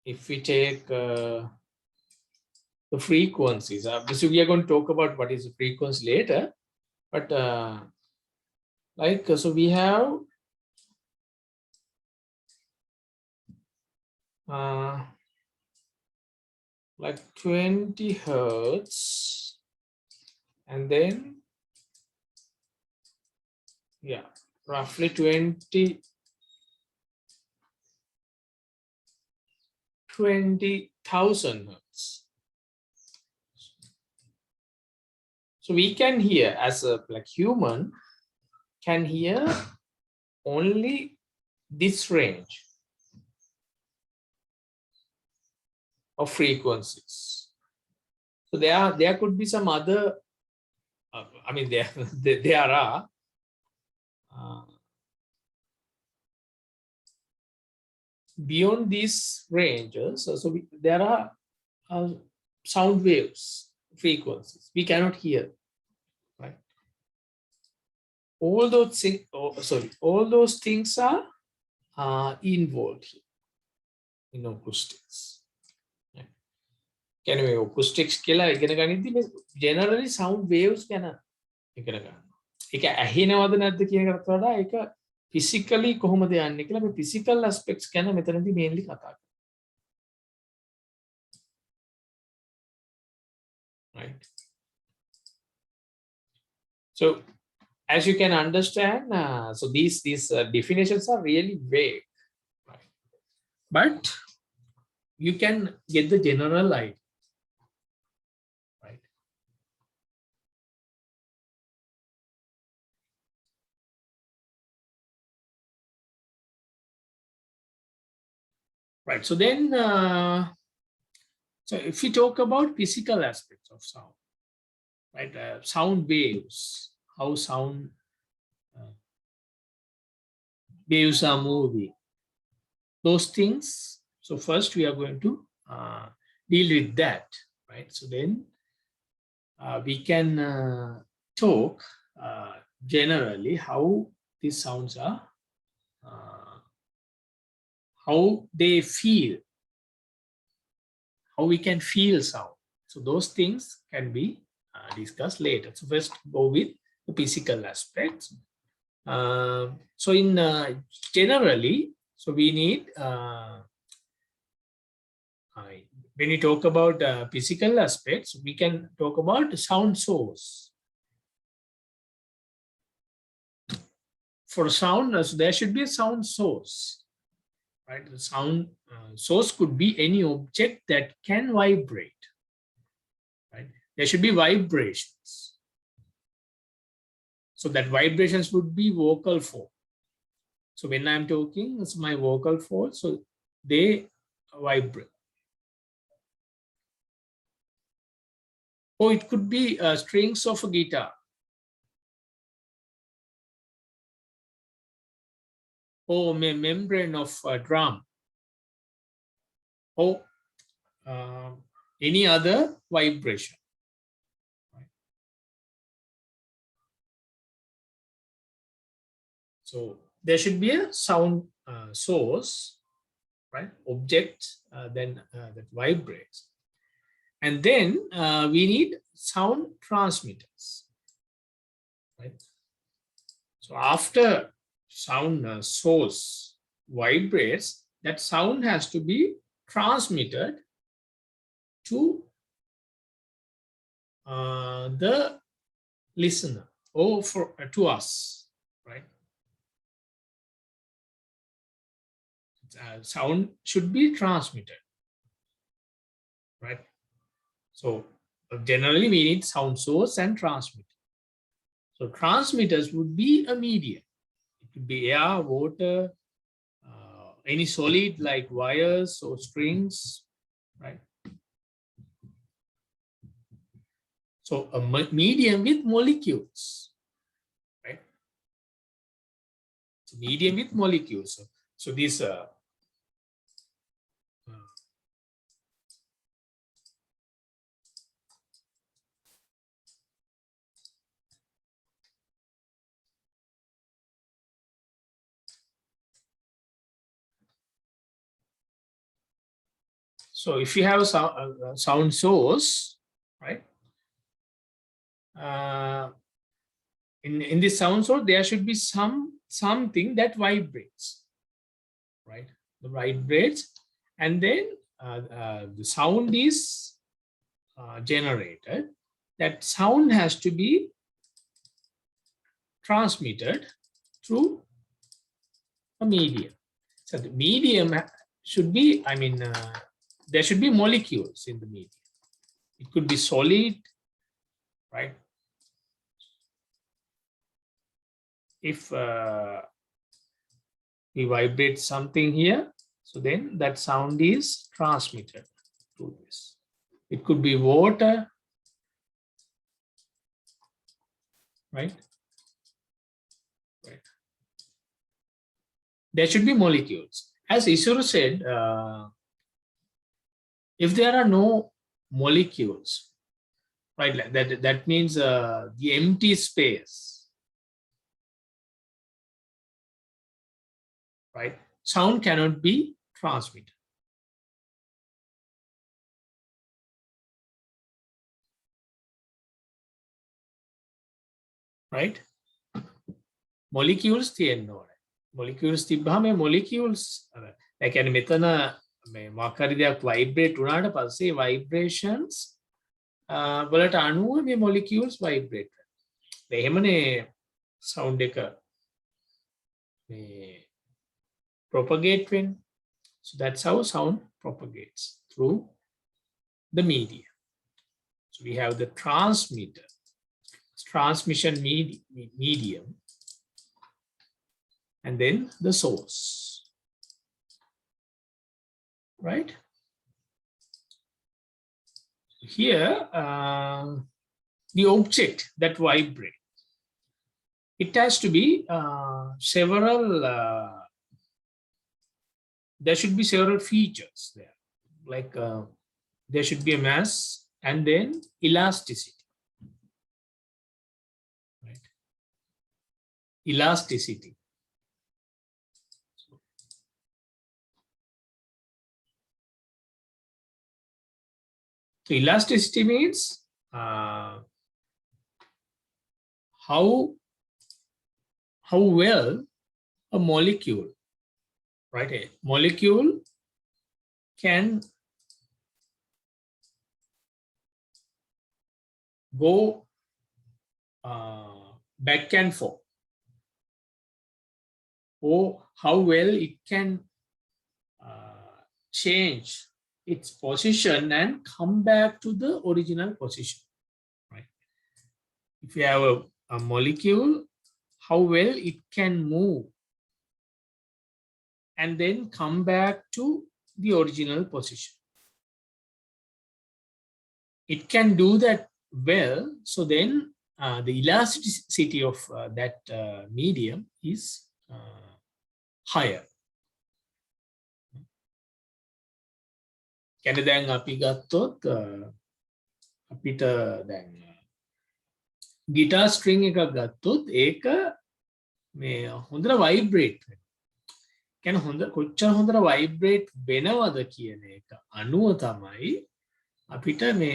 if we take the frequencies, so we are going to talk about what is the frequency later, but so we have like 20 hertz, and then yeah, roughly 20,000 hertz. So we can hear, as a like human can hear only this range of frequencies. So there could be some other, I mean there are beyond these ranges. So there are sound waves, frequencies we cannot hear, right? All those things, all those things are involved in acoustics. කියන්නේ acoustics කියලා ඉගෙන ගනිද්දි generally sound waves ගැන ඉගෙන ගන්නවා. ඒක ඇහෙනවද නැද්ද කියන එකකට වඩා ඒක physically කොහොමද යන්නේ කියලා මේ physical aspects ගැන මෙතනදී mainly කතා කරනවා. Right. So as you can understand, so these definitions are really vague, right? But you can get the general idea. Right. So then, so if we talk about physical aspects of sound, right? Sound waves, how sound waves are moving, those things. So first we are going to deal with that, right? So then we can talk generally how these sounds are, how they feel, how we can feel sound. So those things can be discussed later. So first go with the physical aspects. So in generally, so we need, when we talk about physical aspects, we can talk about the sound source. For sound, so there should be a sound source. Right, the sound source could be any object that can vibrate. Right, there should be vibrations. So that vibrations would be vocal fold. So when I'm talking, it's my vocal fold. So they vibrate. Or it could be strings of a guitar. Or membrane of a drum, or any other vibration. Right? So there should be a sound source, right? Object then that vibrates, and then we need sound transmitters. Right? So after sound source vibrates, that sound has to be transmitted to the listener or to us, right? Sound should be transmitted, right? So generally we need sound source and transmitter. So transmitters would be a medium. It could be air, water, any solid like wires or strings, right? So a medium with molecules, right? So medium with molecules. So this so if you have a sound source, right? In this sound source, there should be something that vibrates, right? The vibrates, and then the sound is generated. That sound has to be transmitted through a medium. So the medium should be, I mean, there should be molecules in the medium. It could be solid, right? If we vibrate something here, so then that sound is transmitted through this. It could be water, right? Right. There should be molecules. As Isuru said, if there are no molecules, right, that means the empty space, right? Sound cannot be transmitted. Right? Molecules තියෙන්න ඕනේ. Molecules තිබ්බහම මේ molecules ඒ කියන්නේ මෙතන මේ මොකක් හරි දෙයක් vibrate වුණාට පස්සේ vibrations වලට අනුව මේ molecules vibrate වෙනවා. එහෙමනේ sound එක මේ propagate වෙන්නේ. So that's how sound propagates through the media. So we have the transmitter, transmission medium, and then the source, right? Here, the object that vibrates, it has to be several, there should be several features there, like there should be a mass and then elasticity. Right? Elasticity. So elasticity means how well a molecule, right? A molecule can go back and forth, or how well it can change its position and come back to the original position, right? If you have a molecule, how well it can move and then come back to the original position. It can do that well, so then the elasticity of that medium is higher. කියන්නේ දැන් අපි ගත්තොත් අපිට දැන් guitar string එකක් ගත්තොත් ඒක මේ හොඳට වයිබ්‍රේට් වෙනවා. කියන්නේ කොච්චර හොඳට වයිබ්‍රේට් වෙනවද කියන එක අනුව තමයි අපිට මේ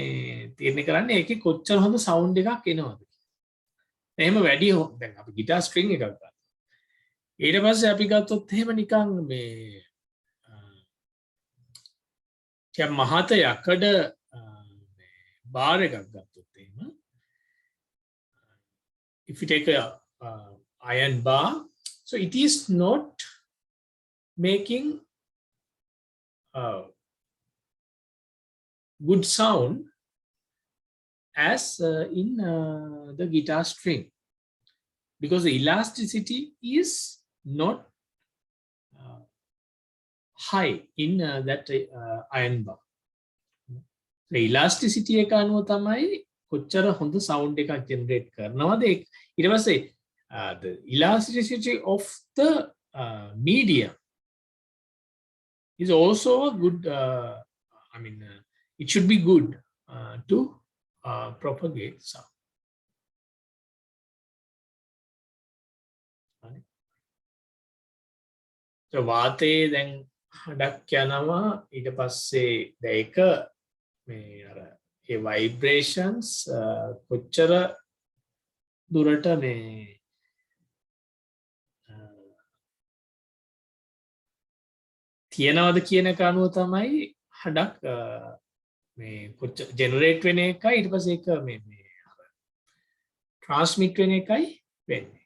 තීරණය කරන්නේ ඒකේ කොච්චර හොඳ සවුන්ඩ් එකක් එනවද. එහෙම වැඩි දැන් අපි ගිටාර් ස්ට්‍රින්ග් එකක් ගත්තා. ඊට පස්සේ අපි ගත්තොත් එහෙම නිකන් මේ මහත යකඩ බාර් එකක් ගත්තොත් එහෙම, if you take a iron bar, so it is not making good sound as in the guitar string, because the elasticity is not high in that iron bar. The elasticity එක අනුව තමයි කොච්චර හොඳ sound එකක් generate කරනවද ඊට පස්සේ the elasticity of the medium is also a good it should be good to propagate sound. So වාතයේ දැන් හඩක් යනවා ඊට පස්සේ ඒක මේ අර ඒ vibrations කොච්චර දුරට මේ තියෙනවද කියන එක අනුව තමයි හඩක් මේ කොච්චර generate වෙන එකයි ඊට පස්සේ ඒක මේ transmit වෙන එකයි වෙන්නේ.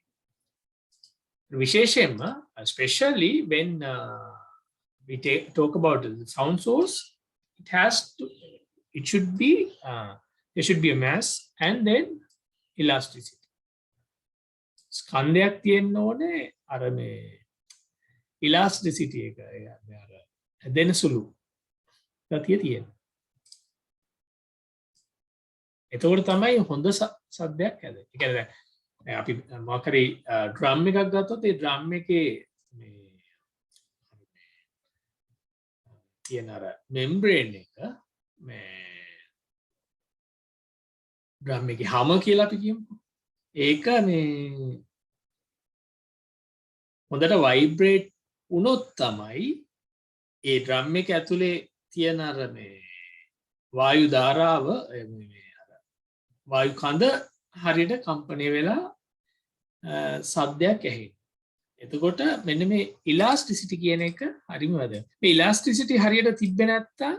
විශේෂයෙන්ම especially when we talk about the sound source, it should be there should be a mass and then elasticity. ස්කන්ධයක් තියෙන්න ඕනේ අර මේ elasticity එක අර දෙන සුළු ගතිය තියෙන. එතකොට තමයි හොඳ සද්දයක් හැදෙන්නේ. ඒ කියන්නේ අපි මොකක් හරි ඩ්‍රම් එකක් ගත්තොත් ඒ ඩ්‍රම් එකේ මේ තියෙන අර මෙම්බ්‍රේන් එක මේ ඩ්‍රම් එකේ හැම කියලා අපි කියමුකෝ. ඒක මේ හොඳට වයිබ්‍රේට් වුණොත් තමයි ඒ ඩ්‍රම් එක ඇතුලේ තියෙන අර මේ වායු ධාරාව මේ අර වායු කඳ හරියට කම්පණය වෙලා සද්දයක් ඇහෙන්නේ. එතකොට මෙන්න මේ ඉලාස්ටිසිටි කියන එක හරිම වැදගත්. මේ ඉලාස්ටිසිටි හරියට තිබ්බේ නැත්තම්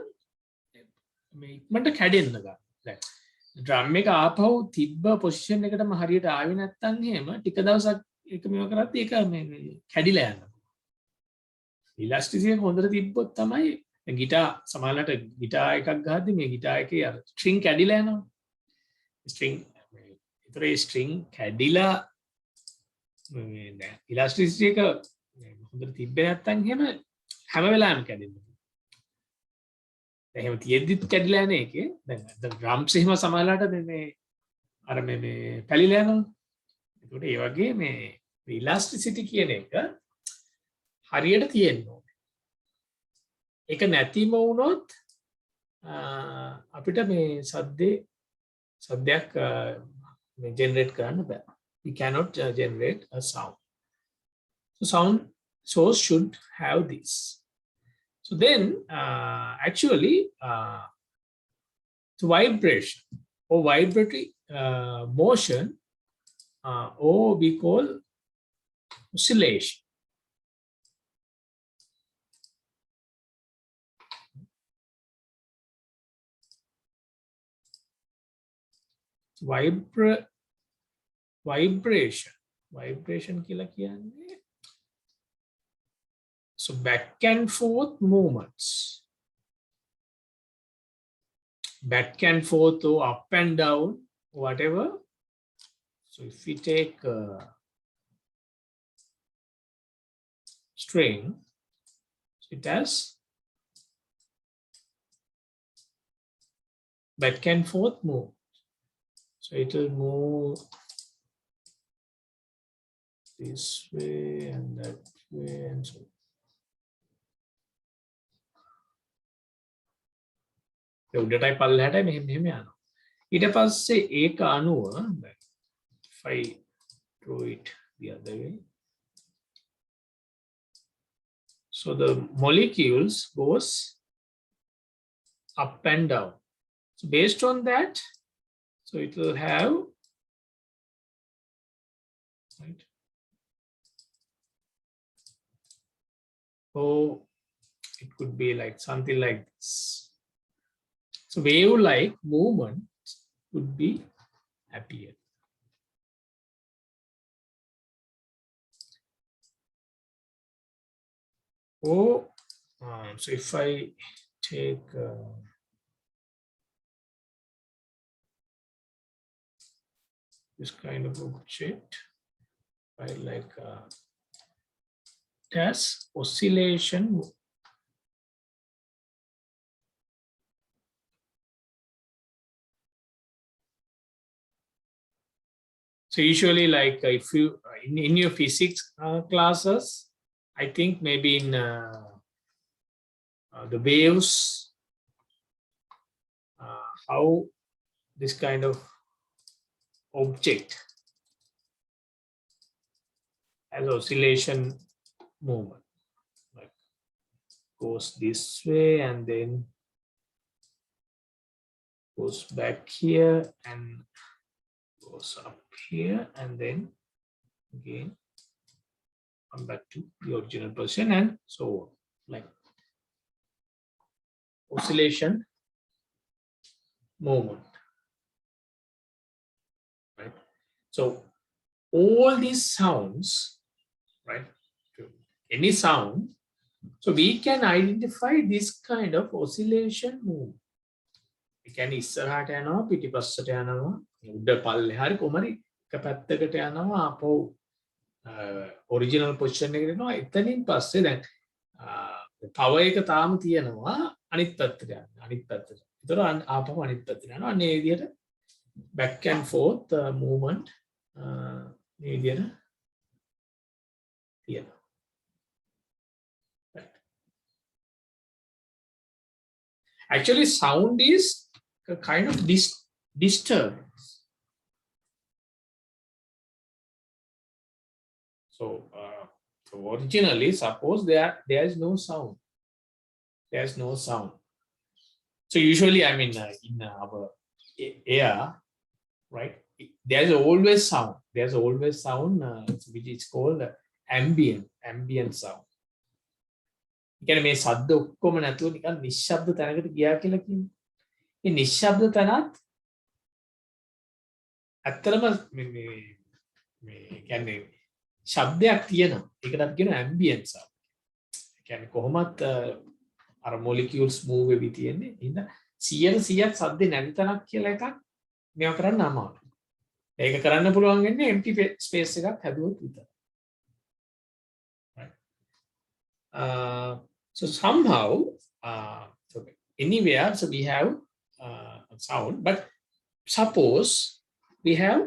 මේ ඉක්මනට කැඩෙන්න ගන්නවා. දැන් ඩ්‍රම් එක ආපහු තිබ්බ පොසිෂන් එකටම හරියට ආවේ නැත්තම් එහෙම ටික දවසක් ඒක මේව කරත් ඒක මේ කැඩිලා යනවා. ඉලාස්ටිසිටි හොඳට තිබ්බොත් තමයි ගිටාර් සමහරවිට ගිටාර් එකක් ගහද්දි මේ ගිටාර් එකේ අර ස්ට්‍රින්ග් කැඩිලා යනවා. ස්ට්‍රින්ග් ඒතර ඒ ස්ට්‍රින්ග් කැඩිලා ඉලාස්ටිසිටි එක හොඳට තිබ්බේ නැත්තම් එහෙම හැම වෙලාවෙම කැඩෙනවා. එහෙම තියෙද්දිත් කැඩිලා යන එකේ දැන් ඩ්‍රම්ස් එහෙම සමහරලාට මේ අර මේ පැලිලා යනවා. ඒකට ඒ වගේ මේ ඉලාස්ටිසිටි කියන එක හරියට තියෙන්න ඕනේ. ඒක නැතිම වුණොත් අපිට මේ සද්දයක් මේ ජෙනරේට් කරන්න බෑ. We cannot generate a sound. So sound source should have this. So then actually the vibration or vibratory motion or we call oscillation. Vibration කියලා කියන්නේ so back and forth movements, back and forth or up and down whatever. So if we take a string, it has back and forth move, so it will move this way and that way and so on. උඩටයි පල්ලෙහාටයි මෙහෙම යනවා. ඊට පස්සේ ඒක අනුව if I draw it the other way, so the molecules goes up and down. So based on that, so it will have right. So it could be like something like this. So wave-like movement would be appear. So if I take this kind of object, right? Like it has oscillation. So usually, like if you in your physics classes, I think maybe in the waves, how this kind of object has oscillation movement, like goes this way and then goes back here and goes up here and then again come back to the original position and so on, like oscillation movement, right? So all these sounds, right? Any sound, so we can identify this kind of oscillation movement. We can ඉස්සරහට යනවා පිටිපස්සට යනවා උඩ පල්ලේ හරි කොමරි එක පැත්තකට යනවා අපෝ original position එකට එනවා එතනින් පස්සේ දැන් පවර් එක තාම තියෙනවා අනිත් පැත්තට යන්න අනිත් පැත්තට. ඒතර ආපහු අනිත් පැත්තට යනවා. අන්න ඒ විදිහට back and forth movement මේ විදිහට තියෙනවා. Actually, sound is a kind of disturbance. So, so originally, suppose there is no sound. There is no sound. So usually, I mean, in our air, right? There is always sound. There is always sound, which is called ambient sound. කියන්නේ මේ ශබ්ද ඔක්කොම නැතුව නිකන් නිශ්ශබ්ද තැනකට ගියා කියලා කියන්නේ. මේ නිශ්ශබ්ද තැනත් ඇත්තටම මේ කියන්නේ ශබ්දයක් තියෙනවා. ඒකට අපි කියනවා ambient sound. ඒ කියන්නේ කොහොමත් අර molecules move වෙවි තියෙන්නේ. ඉතින් 100% ශබ්ද නැති තැනක් කියලා එකක් මේවා කරන්න අමාරුයි. ඒක කරන්න පුළුවන් වෙන්නේ empty space එකක් හැදුවොත් විතරයි. So somehow, so anywhere, so we have sound, but suppose we have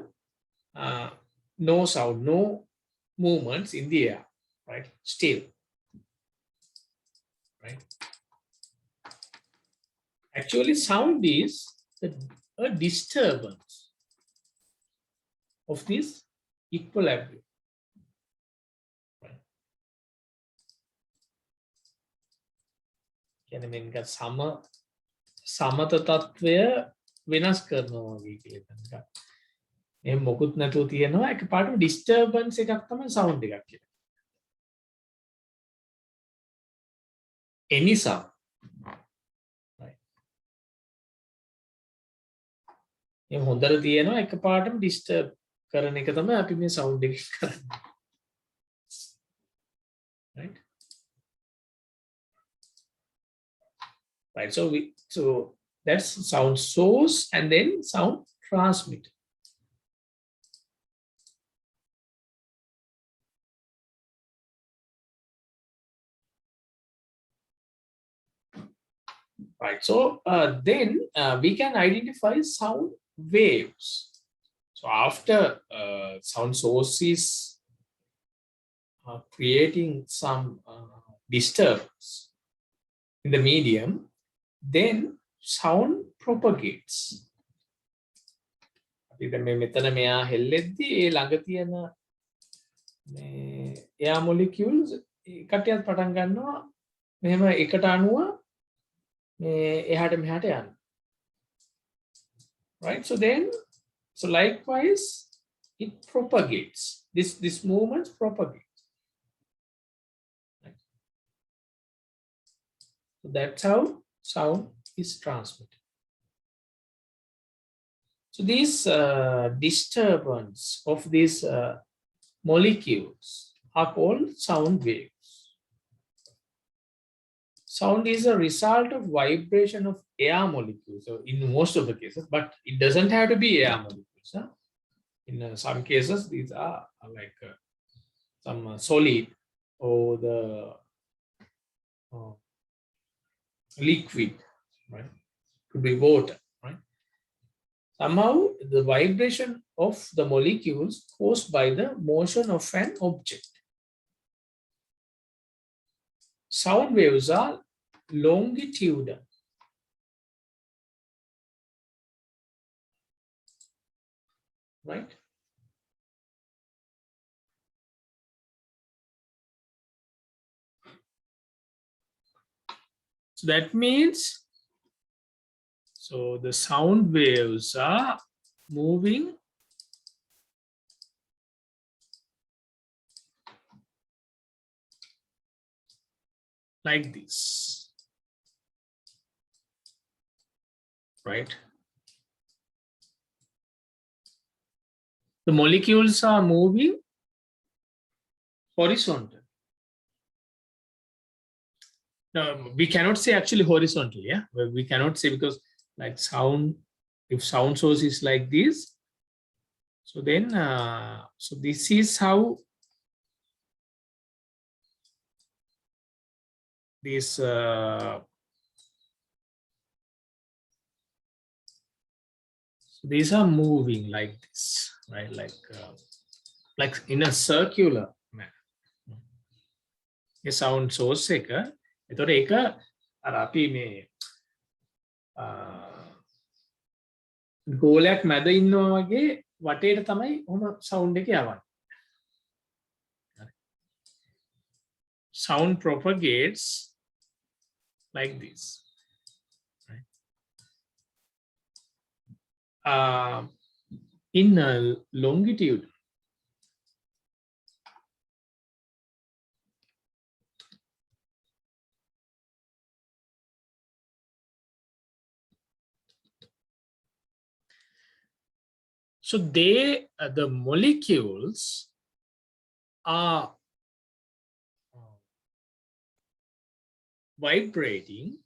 no sound, no movements in the air, right? Still, right? Actually, sound is a disturbance of this equilibrium. කියන්නේ මේක සමත තත්වය වෙනස් කරනවා වගේ කියලා හිතන්න. එහෙනම් මොකුත් නැතුව තියෙනවා එකපාරට disturbance එකක් තමයි sound එකක් කියන්නේ. Any sound. Right. මේ හොඳට තියෙනවා එකපාරටම disturb කරන එක තමයි අපි මේ sound එක කරන්නේ. Right? Right, so that's sound source and then sound transmitter. Right, so then we can identify sound waves. So after sound source is creating some disturbance in the medium, then sound propagates. අපි දැන් මේ මෙතන මෙයා හෙල්ලෙද්දි ඒ ළඟ තියෙන මේ air molecules කටියක් පටන් ගන්නවා මෙහෙම එකට අණුව මේ එහාට මෙහාට යන්න. Right, so then so likewise it propagates. This movement propagates. Right. So that's how sound is transmitted. So these disturbance of these molecules are called sound waves. Sound is a result of vibration of air molecules, so in most of the cases, but it doesn't have to be air molecules. Huh? In some cases, these are like some solid or the liquid, right? Could be water, right? Somehow the vibration of the molecules caused by the motion of an object. Sound waves are longitudinal. Right? So that means, so the sound waves are moving like this, right? The molecules are moving horizontal. No, we cannot say actually horizontal, yeah? We cannot say because like sound, if sound source is like this, so then, so this is how this, so these are moving like this, right? Like in a circular manner. A sound source එක එතකොට ඒක අර අපි මේ ගෝලයක් මැද ඉන්නවා වගේ වටේට තමයි ඔහොම sound එක යවන්නේ. Sound propagates like this, right? In a longitude, so they, the molecules are vibrating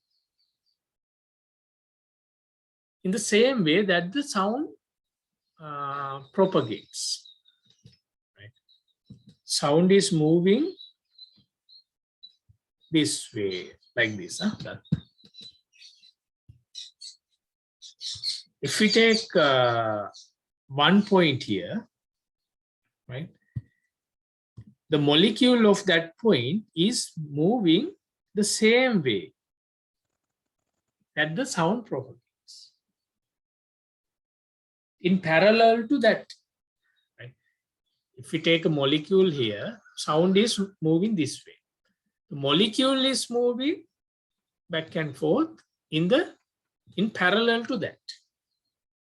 in the same way that the sound propagates. Right? Sound is moving this way, like this. That. If we take one point here, right? The molecule of that point is moving the same way that the sound propagates. In parallel to that, right? If we take a molecule here, sound is moving this way. The molecule is moving back and forth in parallel to that.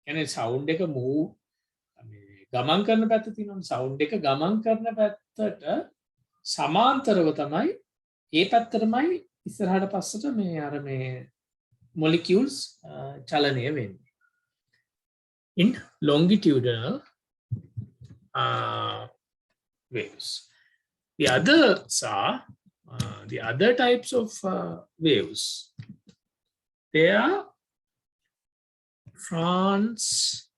And a sound එක move ගමන් කරන පැත්ත තියෙනවා. sound එක ගමන් කරන පැත්තට සමාන්තරව තමයි ඒ පැත්තටමයි ඉස්සරහට පස්සට මේ අර මේ molecules චලනය වෙන්නේ. In longitudinal waves. The others are the other types of waves. They are transverse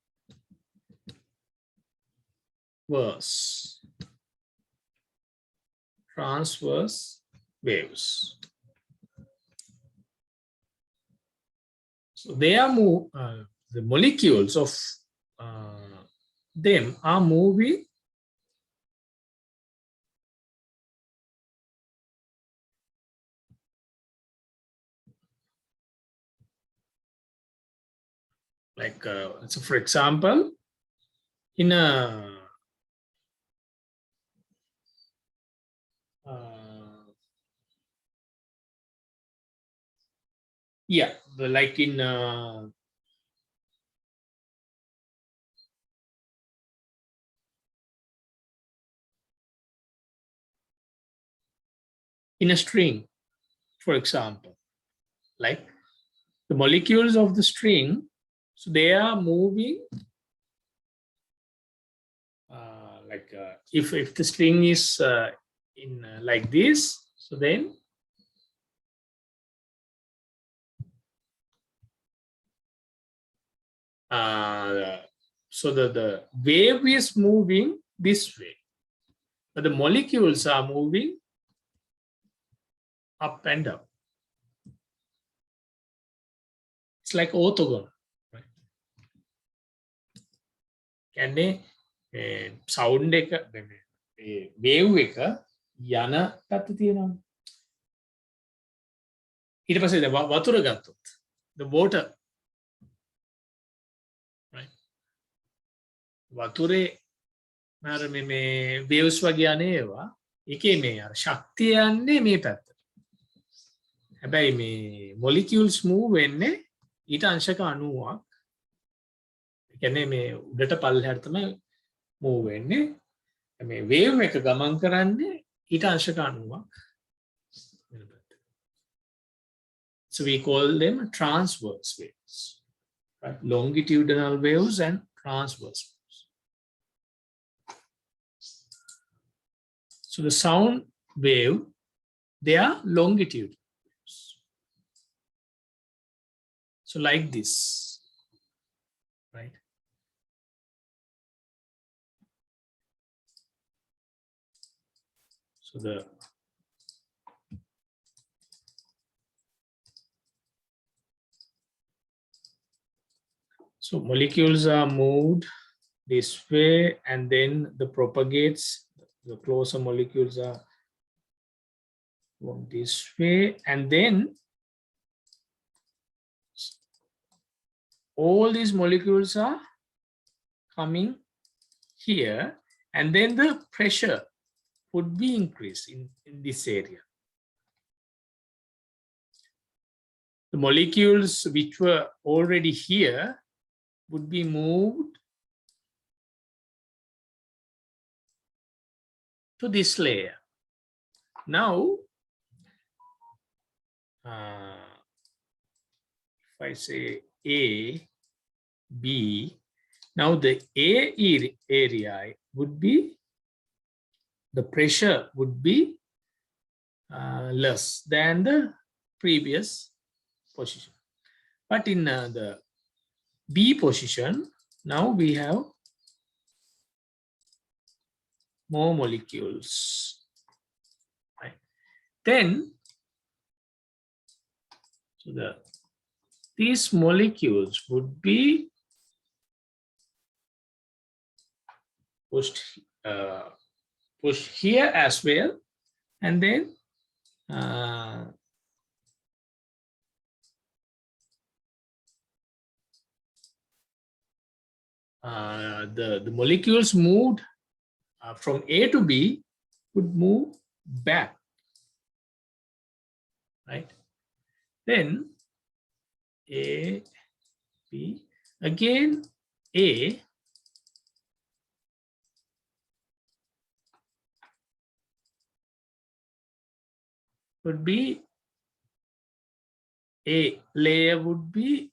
waves. So they are the molecules of them are moving like, so for example, in a yeah, like in a string, for example, like the molecules of the string, so they are moving like if the string is in like this, so then so the wave is moving this way, but the molecules are moving up and down. It's like orthogonal, right? කියන්නේ sound එක wave එක යන පැත්ත තියෙනවා. ඊට පස්සේ වතුර ගත්තොත් the water, right? වතුරේ අර මේ waves වගේ යන්නේ ඒවා ඒකේ මේ අර ශක්තිය යන්නේ මේ පැත්තට. හැබැයි මේ molecules move වෙන්නේ ඊට අංශක 90ක්. ඒ කියන්නේ මේ උඩට පල්ලෙහාට තමයි move වෙන්නේ. මේ wave එක ගමන් කරන්නේ ඊට අංශක 90ක්. So we call them transverse waves, right? Longitudinal waves and transverse waves. So the sound wave, they are longitudinal waves. So like this, right? So so molecules are moved this way, and then the propagates, the closer molecules are going this way, and then all these molecules are coming here, and then the pressure would be increased in this area. The molecules which were already here would be moved to this layer. Now, if I say A, B, now the A area would be, the pressure would be less than the previous position. But in the B position, now we have more molecules, right? Then, so these molecules would be pushed here as well, and then the molecules moved from A to B would move back, right? Then A, B, again A, would be, A layer would be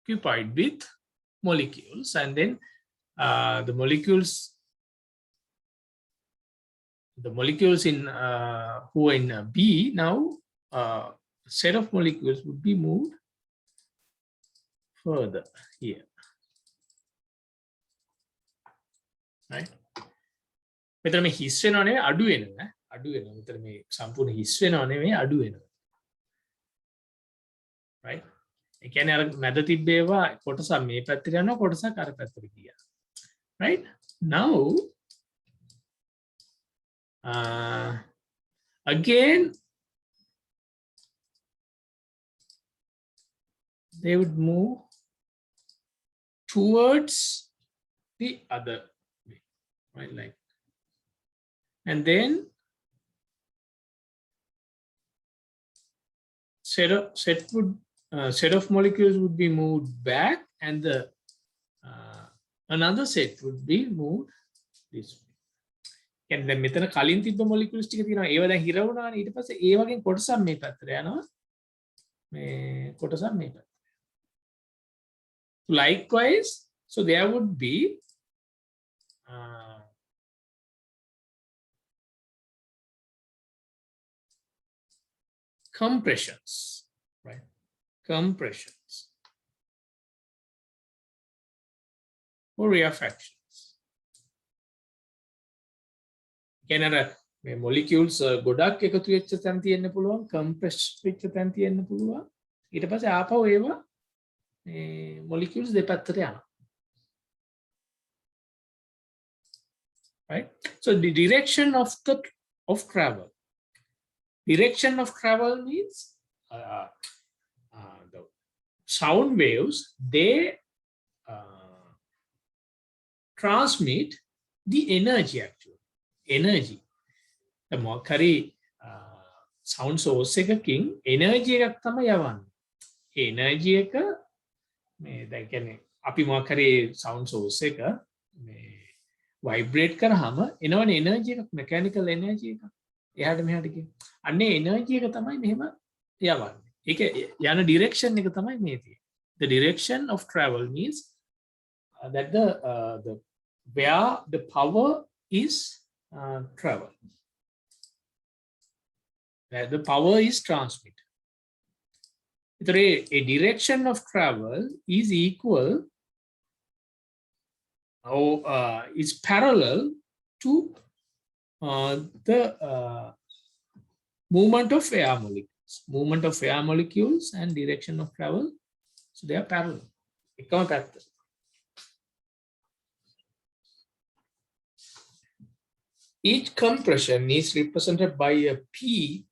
occupied with molecules, and then the molecules in who are in B, now set of molecules would be moved further here, right? මෙතන මේ හිස් වෙනව නෙවෙයි අඩු වෙනවා මෙතන මේ සම්පූර්ණ හිස් වෙනව නෙවෙයි අඩු වෙනවා, right? ඒ කියන්නේ අර මැද තිබ්බේවා කොටසක් මේ පැත්තට යනවා කොටසක් අර පැත්තට ගියා, right? Now again they would move towards the other way, right? Like, and then set of molecules would be moved back, and the another set would be moved this way. කියන්නේ දැන් මෙතන කලින් තිබ්බ molecules ටික තියෙනවා ඒවා දැන් හිර වුණානේ, ඊට පස්සේ ඒ වගේ කොටසක් මේ පැත්තට යනවා, මේ කොටසක් මේ පැත්තට. Likewise, so there would be compressions, right? Compressions. or rarefactions. කියන්නේ අර මේ molecules ගොඩක් එකතු වෙච්ච තැන තියෙන්න පුළුවන්, compress වෙච්ච තැන තියෙන්න පුළුවන්. ඊට පස්සේ ආපහු ඒවා මේ molecules දෙපැත්තට යනවා. Right? So the direction of travel. Direction of travel means the sound waves, they transmit the energy actually. Energy. The මොකරි sound source එකකින් energy එකක් තමයි යවන්නේ. ඒ energy එක මේ දැන් කියන්නේ අපි මොකරි sound source එක මේ vibrate කරාම එනවනේ energy එකක්, mechanical energy එකක්. එහාට මෙහාට කියන. අන්නේ energy එක තමයි මෙහෙම යවන්නේ. ඒක යන direction එක තමයි මේ තියෙන්නේ. The direction of travel means that the where the power is travel. Where the power is transmitted. A direction of travel is equal or is parallel to the movement of air molecules. Movement of air molecules and direction of travel. So they are parallel. එකම පැත්ත. Each compression is represented by a peak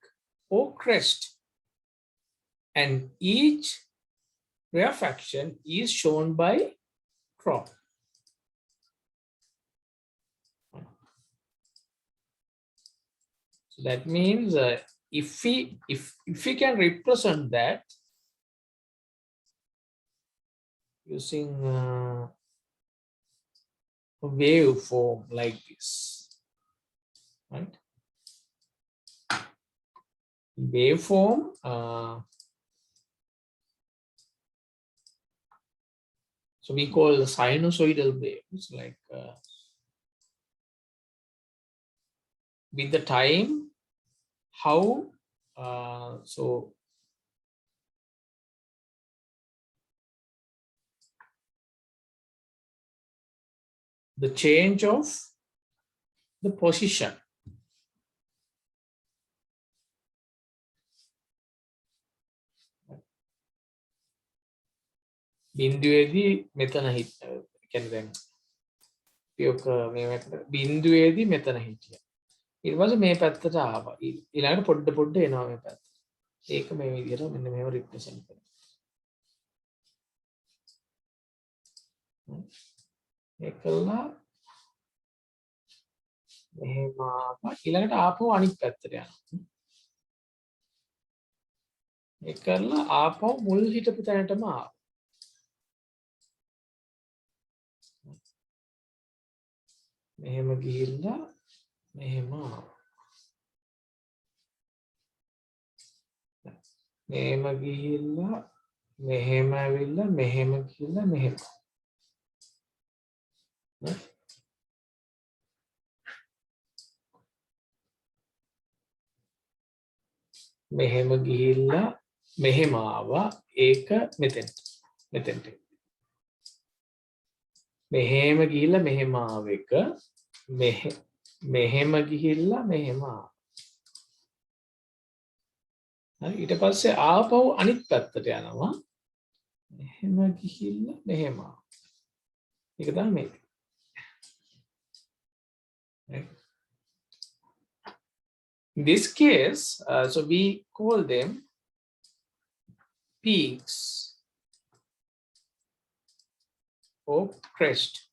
or crest, and each rarefaction is shown by trough. So that means if we can represent that using a waveform like this. Right? Waveform so we call the sinusoidal waves like with the time how so the change of the position. බිඳුවේදී මෙතන කියන්නේ දැන් පියක මේ බිඳුවේදී මෙතන හිටියා. ඊට පස්සේ මේ පැත්තට ආවා. ඊළඟට පොඩ පොඩ එනවා මේ පැත්ත. ඒක මේ විදිහට මෙන්න මෙහෙම රිප්‍රසන්ට් කරනවා. ඒකලා මෙහෙම ආවා. ඊළඟට ආපහු අනිත් පැත්තට යනවා. ඒකලා ආපහු මුල් හිටපු තැනටම ආවා. මෙහෙම ගිහිල්ලා මෙහෙම මෙහෙම ගිහිල්ලා මෙහෙම ඇවිල්ලා මෙහෙම ගිහිල්ලා මෙහෙම මෙහෙම ගිහිල්ලා මෙහෙම ආවා ඒක මෙතෙන්ට මෙහෙම ගිහිල්ලා මෙහෙම ආව එක මෙහෙම ගිහිල්ලා මෙහෙම ආවා. හරි ඊට පස්සේ ආපහු අනිත් පැත්තට යනවා. මෙහෙම ගිහිල්ලා මෙහෙම ආවා. ඒක තමයි මේක. In this case, so we call them peaks or crest.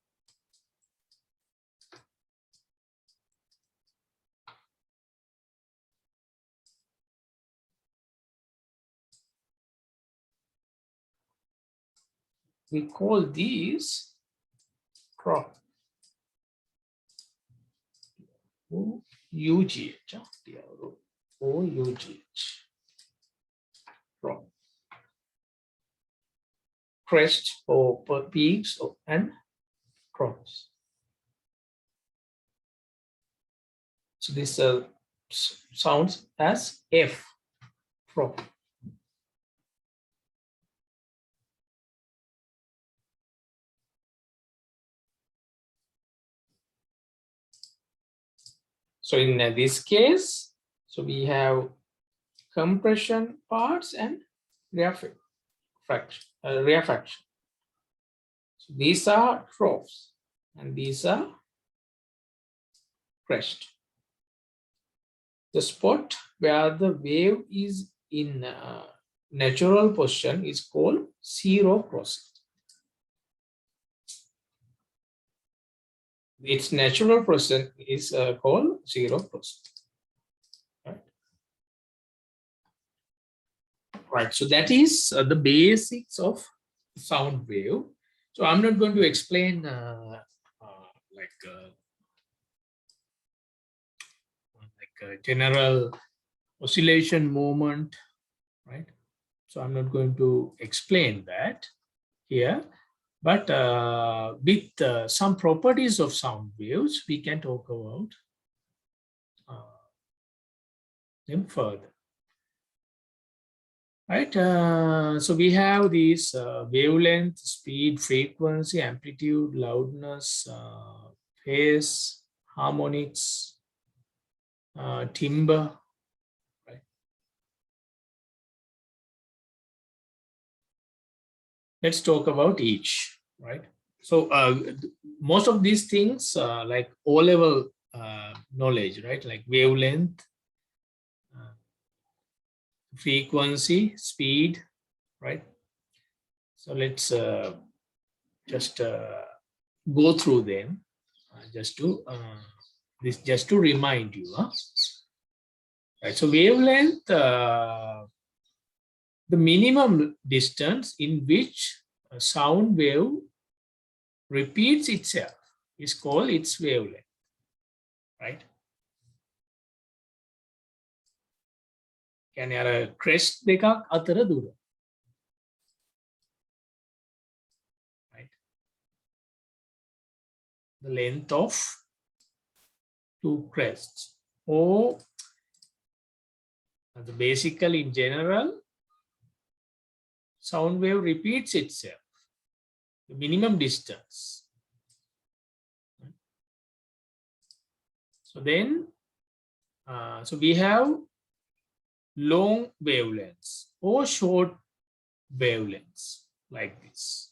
We call these crop. UGH, or UGH, crop. Crest or peaks and crops. So this sounds as F, crop. So in this case, so we have compression parts and rarefaction. So these are troughs and these are crest. The spot where the wave is in natural position is called zero crossing. Its natural position is called zero crossing. Right, so that is the basics of sound wave. So I'm not going to explain general oscillation moment, right? So I'm not going to explain that here, but with some properties of sound waves, we can talk about them further. Right, so we have these wavelength, speed, frequency, amplitude, loudness, phase, harmonics, timbre. Right. Let's talk about each. Right. So most of these things like O-level knowledge, right? Like wavelength, frequency, speed, right? So let's just go through them just to remind you. Right, so wavelength, the minimum distance in which a sound wave repeats itself is called its wavelength, right? කියන්නේ අර crest දෙකක් අතර දුර. Right? The length of two crests, or basically in general, sound wave repeats itself, the minimum distance. So then, so we have long wavelengths or short wavelengths like this.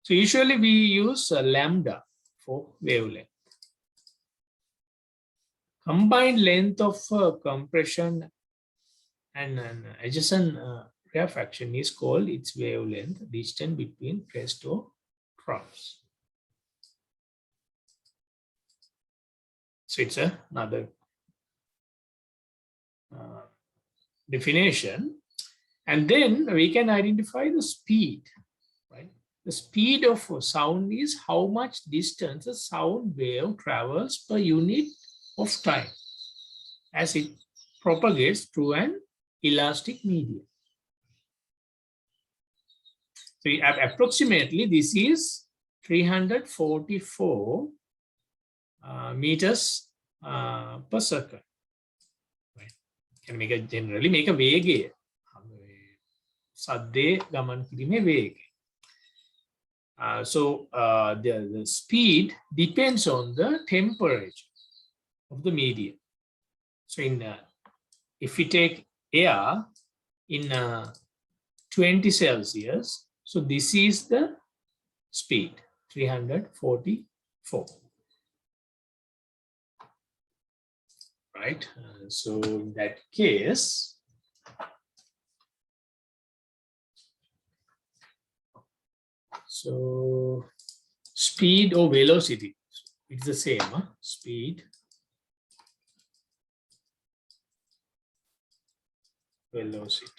So usually we use lambda for wavelength. Combined length of compression and adjacent rarefaction is called its wavelength, distance between crest or troughs. So it's another definition. And then we can identify the speed, right? The speed of sound is how much distance a sound wave travels per unit of time as it propagates through an elastic medium. So approximately this is 344 meters per second. Right? Can make a generally make a වේගය. සද්දේ ගමන් කිරීමේ වේගය. So the speed depends on the temperature of the medium. So if we take air in 20 Celsius, so this is the speed, 344. Right, so in that case, so speed or velocity, it's the same, huh? Speed, velocity.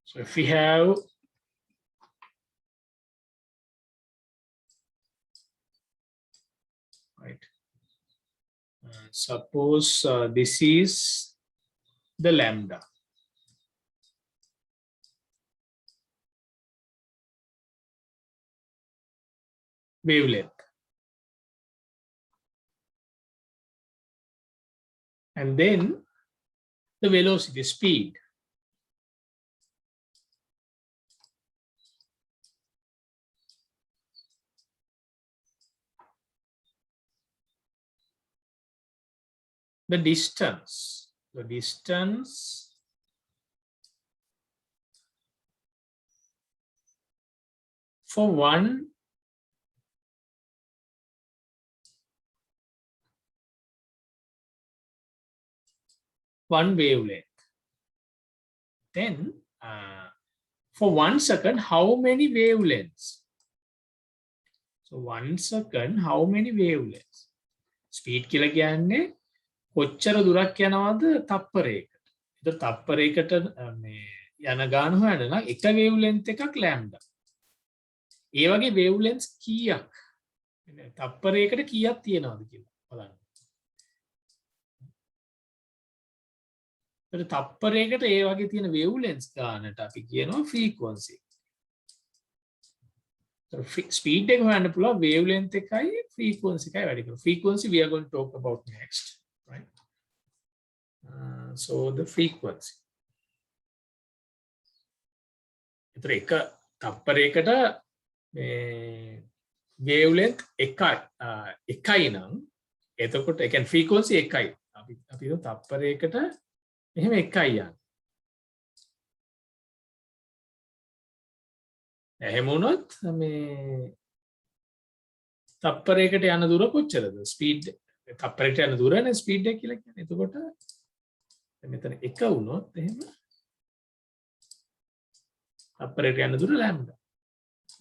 So if we have right, suppose this is the lambda. Wavelength. and then the velocity, speed. The distance for one wavelength. Then for 1 second, how many wavelengths? So 1 second, how many wavelengths? Speed කියලා කියන්නේ කොච්චර දුරක් යනවද තප්පරයකට. ඒක තප්පරයකට මේ යන ගාන හොයන්න නම් එක wavelength එකක් lambda. ඒ වගේ wavelengths කීයක් තප්පරයකට කීයක් තියෙනවද කියලා බලන්න. ඒක තප්පරයකට ඒ වගේ තියෙන wavelengths ගානට අපි කියනවා frequency. So speed එක හොයන්න පුළුවන් wavelength එකයි frequency එකයි වැඩි කරලා. Frequency we are going to talk about next, right? So the frequency. ඒතර එක තප්පරයකට මේ wavelength එකයි නම් එතකොට ඒ කියන්නේ frequency එකයි. අපි තප්පරයකට එහෙම එකයි යන්නේ. එහෙම වුණොත් මේ තප්පරයකට යන දුර කොච්චරද? ස්පීඩ් තප්පරයකට යන දුරනේ ස්පීඩ් එක කියලා කියන්නේ. එතකොට මෙතන එක වුණොත් එහෙම තප්පරයකට යන දුර ලැම්ඩා.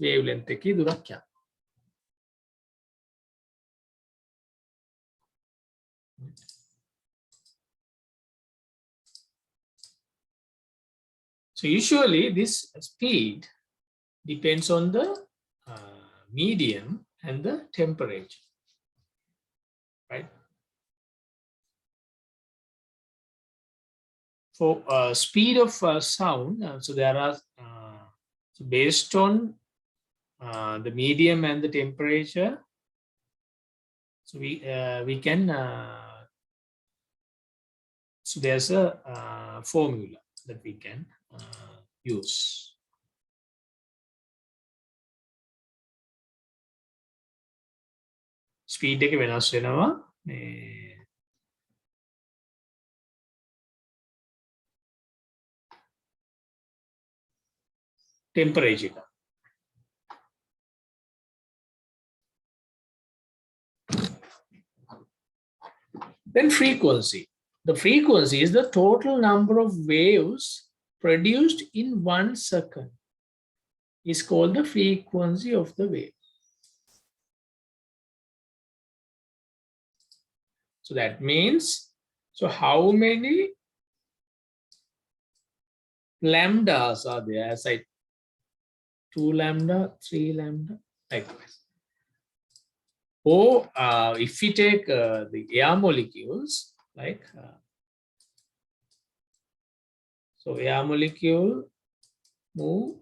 වේව්ලෙන්ත් එකේ දුරක් යනවා. So usually this speed depends on the medium and the temperature, right? For speed of sound, so there are so based on the medium and the temperature, so we can so there's a formula that we can use. Speed එක වෙනස් වෙනවා මේ temperature එක. Then frequency. The frequency is the total number of waves produced in 1 second. Is called the frequency of the wave. So that means, so how many lambdas are there? As I 2 lambda, 3 lambda, likewise. Or if we take the air molecules, like so air molecule move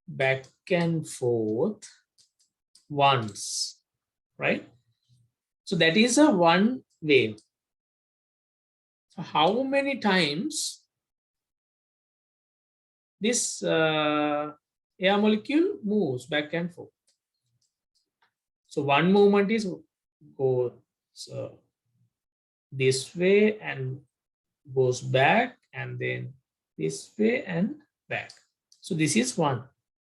back and forth once, right? So that is a one wave. So how many times this air molecule moves back and forth? So one movement is goes this way and goes back, and then this way and back. So this is one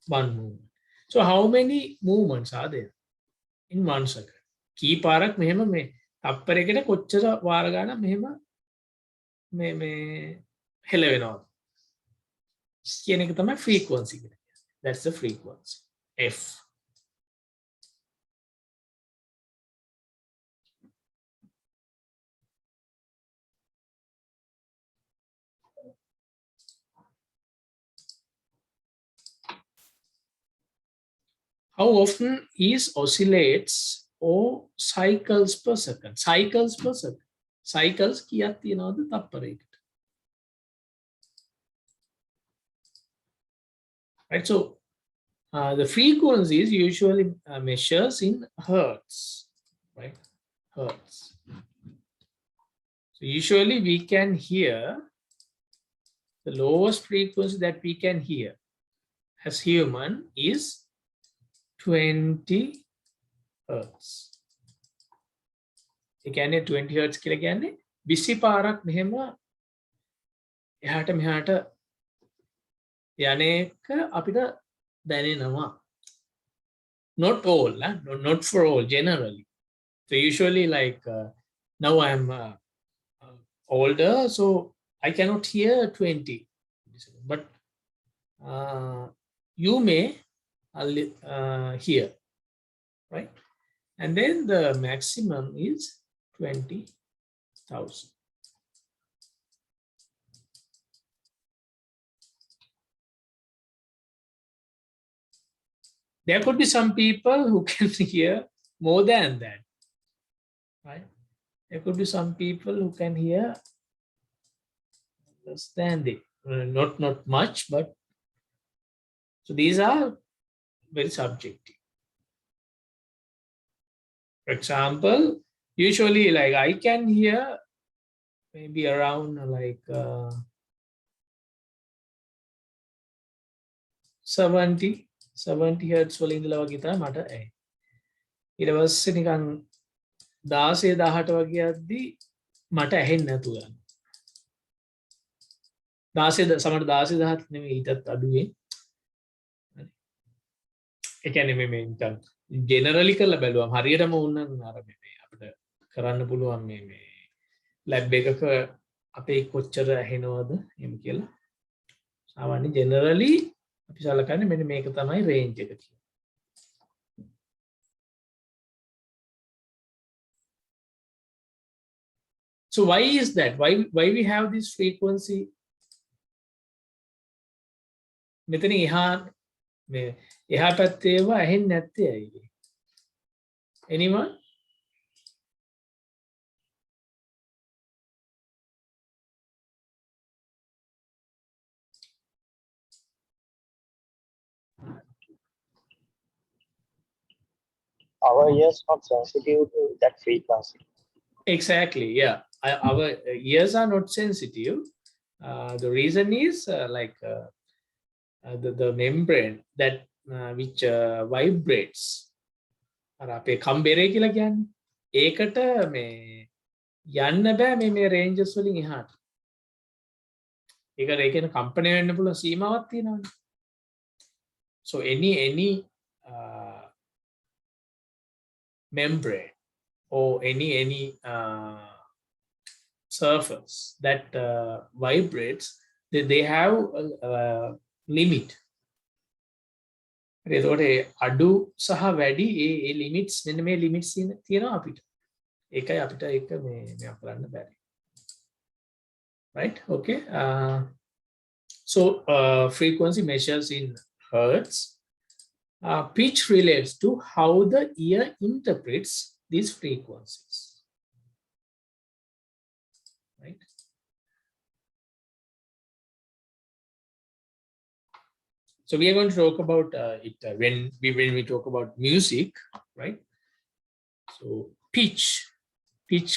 movement. So how many movements are there in 1 second? කී පාරක් මෙහෙම මේ තප්පරයකට කොච්චර වාර ගානක් මෙහෙම මේ හෙල වෙනවද කියන එක තමයි frequency කියලා කියන්නේ. That's the frequency, F. How often is oscillates or cycles per second? Cycles per second. Cycles කියක් තියනවද තප්පරයකට? Right, so the frequency is usually measures in hertz, right? Hertz. So So usually we can hear the lowest frequency that we can hear as human is 20 hertz. ඒ කියන්නේ 20 hertz කියලා කියන්නේ 20 පාරක් මෙහෙම එහාට මෙහාට යන්නේක අපිට දැනෙනවා. Not all, not for all, generally. So usually like now I'm older, so I cannot hear 20, but you may hear, right? And then the maximum is 20,000. There could be some people who can hear more than that, right? There could be some people who can hear less than it. Not much, but so these are very subjective. For example, usually like I can hear maybe around like 70 hertz වල ඉඳලා වගේ තමයි මට ඇහෙන්නේ. ඊට පස්සේ නිකන් 16 18 වගේ යද්දි මට ඇහෙන්නේ නැතුව යනවා. 16 සමහර 16 17 නෙමෙයි ඊටත් අඩුවේ. ඒ කියන්නේ මේ නිකන් ජෙනරලි කරලා බැලුවම හරියටම වුණනම් අර මේ අපිට කරන්න පුළුවන් මේ ලැබ් එකක අපේ කොච්චර ඇහෙනවද එහෙම කියලා. සාමාන්‍ය ජෙනරලි අපි සලකන්නේ මෙන්න මේක තමයි රේන්ජ් එක කියලා. So why is that? Why we have this frequency? මෙතන එහා පැත්තේ ඒවා ඇහෙන්නේ නැත්තේ ඇයි? Anyone? Our ears not sensitive to that frequency. Exactly, yeah. Our ears are not sensitive. The reason is the membrane that which vibrates. අර අපේ කම්බරේ කියලා කියන්නේ. ඒකට මේ යන්න බෑ මේ ranges වලින් එහාට. ඒකට ඒ කියන්නේ කම්පණය වෙන්න පුළුවන් සීමාවක් තියෙනවානේ. So any membrane or any surface that vibrates, they have a limit. එතකොට අඩු සහ වැඩි ඒ limits මෙන්න මේ limits තියෙනවා අපිට. ඒකයි අපිට ඒක මේ කරන්න බැරි. Right? Okay. So frequency measures in hertz. Pitch relates to how the ear interprets these frequencies. Right? So we are going to talk about it when we talk about music, right? So pitch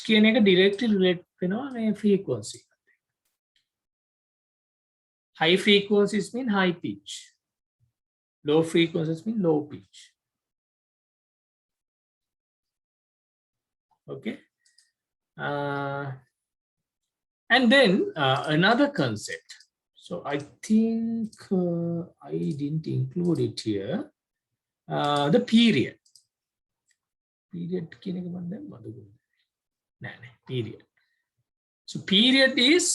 කියන එක directly relate වෙනවා මේ frequency. High frequencies mean high pitch. Low frequencies mean low pitch. Okay. And then another concept. So I think I didn't include it here. The period. Period. Period. So period is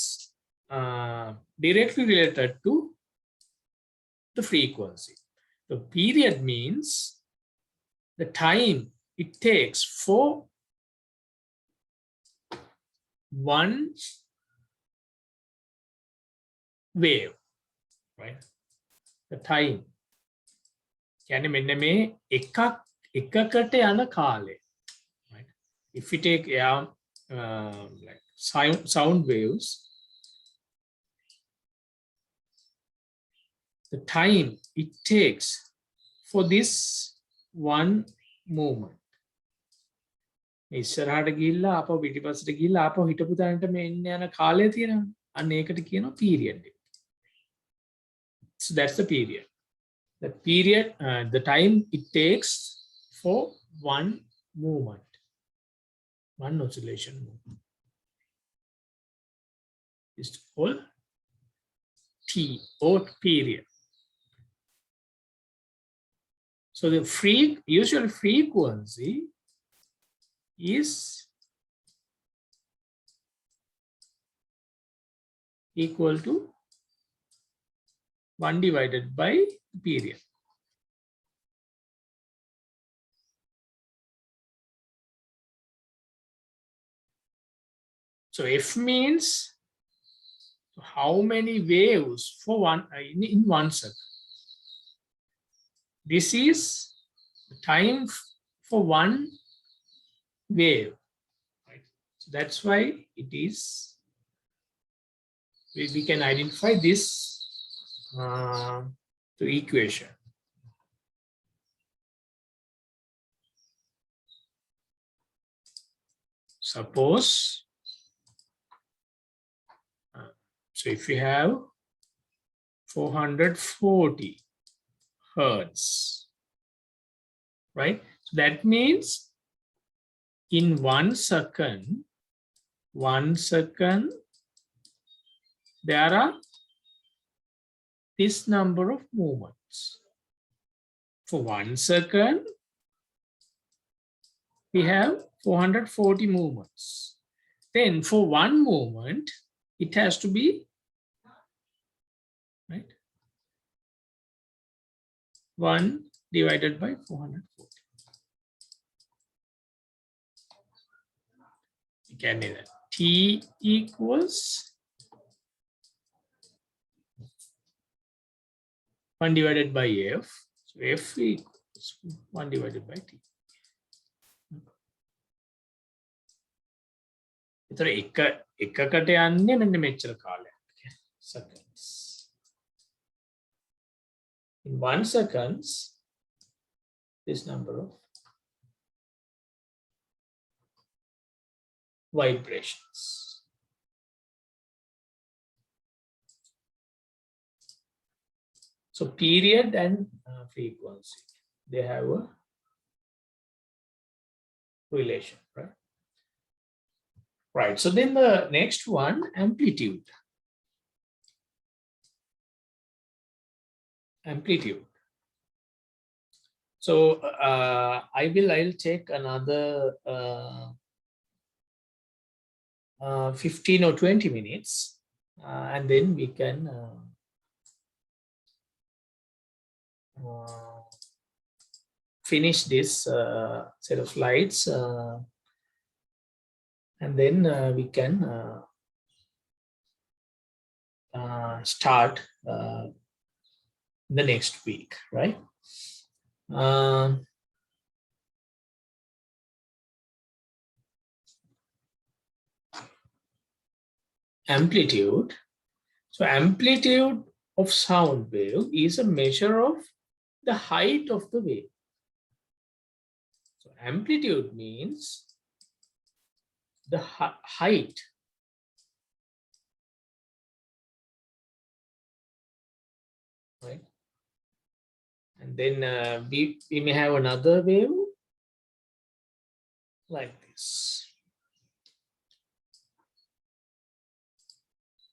directly related to the frequency. The period means the time it takes for one wave, right? The time. කියන්නේ මෙන්න මේ එකකට යන කාලය, right? If we take like sound waves, the time it takes for this one movement. ඉස්සරහට ගිහිල්ලා ආපහු පිටිපස්සට ගිහිල්ලා ආපහු හිටපු තැනට මේ එන්න යන කාලය තියෙනවා. අන්න ඒකට කියනවා period. So that's the period. The period, the time it takes for one movement, one oscillation movement is called T or period. So the usual frequency is equal to 1 divided by period. So F means how many waves for one in 1 second. This is the time for one wave, right? So that's why it is, we can identify this to equation. Suppose, so if you have 440 hertz, right? So that means in 1 second, there are this number of movements. For 1 second, we have 440 movements. Then for one movement, it has to be, right, 1 divided by 440. You can do that. T equals 1 divided by F. So F equals 1 divided by T. ඒතර එකකට යන්නේ මෙන්න මෙච්චර කාලයක්. Seconds. In 1 second, this number of vibrations. So period and frequency, they have a relation, right? Right. So then the next one, amplitude. Amplitude. So I'll take another 15 or 20 minutes, and then we can finish this set of slides, and then we can start the next week, right? Amplitude. So amplitude of sound wave is a measure of the height of the wave. So amplitude means the height. Right? And then we may have another wave like this.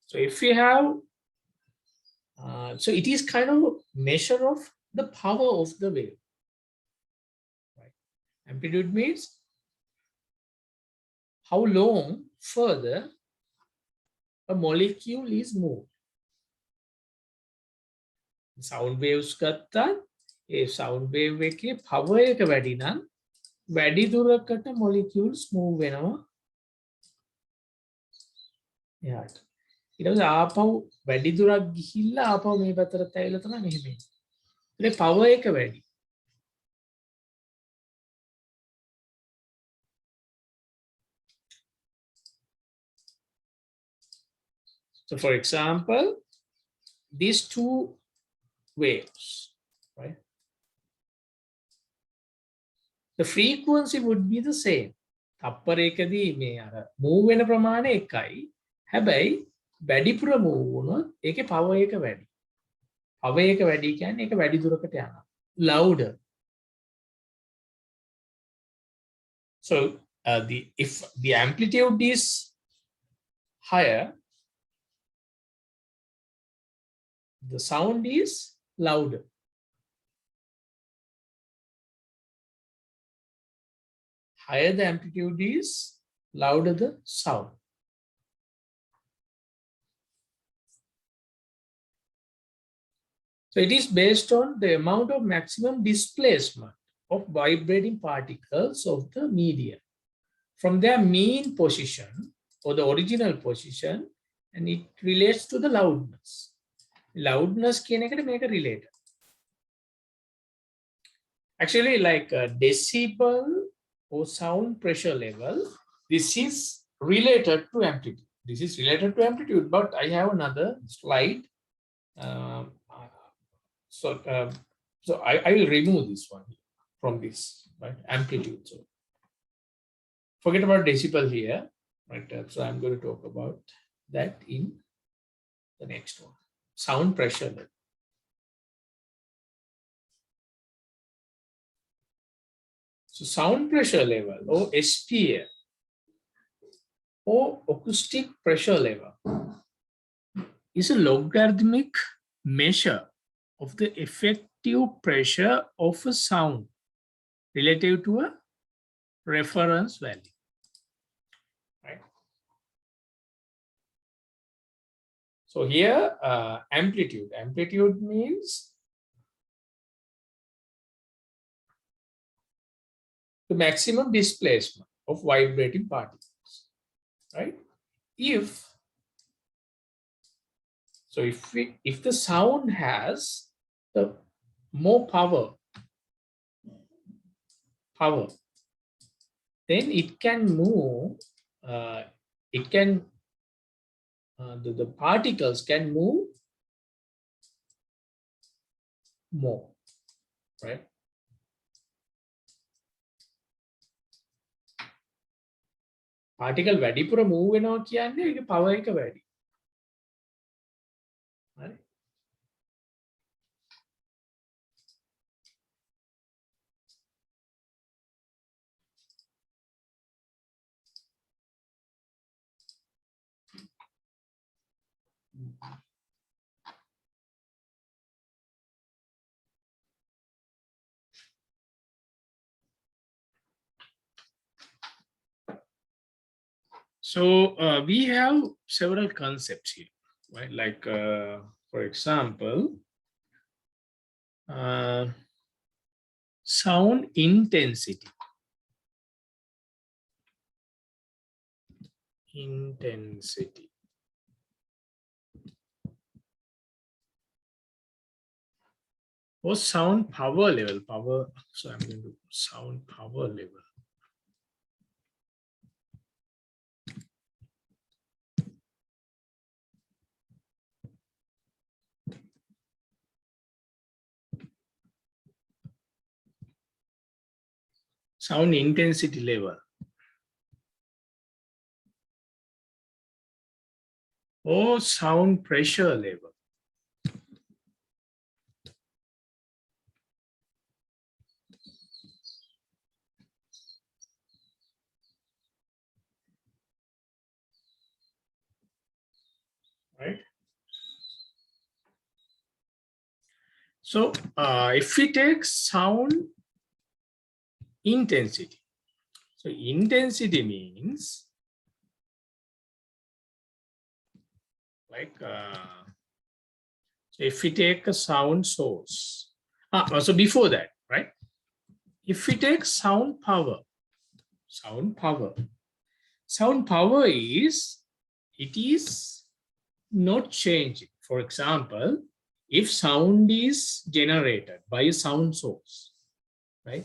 So if we have, so it is kind of a measure of the power of the wave. Right? Amplitude means how long further a molecule is moved. Sound waves ගත්තා, ඒ sound wave එකේ power එක වැඩි නම් වැඩි දුරකට molecules move වෙනවා. එයාට. ඊට පස්සේ ආපහු වැඩි දුරක් ගිහිල්ලා ආපහු මේ පැත්තට ඇවිල්ලා තමයි මෙහෙම එන්නේ. ඒ power එක වැඩි. So for example, these two waves, right? The frequency would be the same. තප්පරයකදී මේ අර move වෙන ප්‍රමාණය එකයි. හැබැයි වැඩිපුර move වුණොත් ඒකේ power එක වැඩි. power එක වැඩි කියන්නේ ඒක වැඩි දුරකට යනවා. louder. So if the amplitude is higher, the sound is louder. Higher the amplitude is, louder the sound. So it is based on the amount of maximum displacement of vibrating particles of the medium from their mean position or the original position, and it relates to the loudness. Loudness කියන එකට මේක related. Actually, like a decibel or sound pressure level, this is related to amplitude. This is related to amplitude, but I have another slide. So I will remove this one from this, right? Amplitude. So forget about decibel here, right? So I'm going to talk about that in the next one. Sound pressure level. So sound pressure level, or SPL, or acoustic pressure level, is a logarithmic measure of the effective pressure of a sound relative to a reference value. Right? So here, amplitude. Amplitude means the maximum displacement of vibrating particles, right? If the sound has the more power, then it can move. The particles can move more, right? Particle වැඩිපුර move වෙනවා කියන්නේ ඒකේ power එක වැඩි. හරි. So we have several concepts here, right? Like, for example, sound intensity. Or sound power level. So I'm going to sound power level. Sound intensity level, or sound pressure level. Right? So if we take sound intensity, so intensity means like, so if we take a sound source, so before that, right? If we take sound power is, it is not changing. For example, if sound is generated by a sound source, right?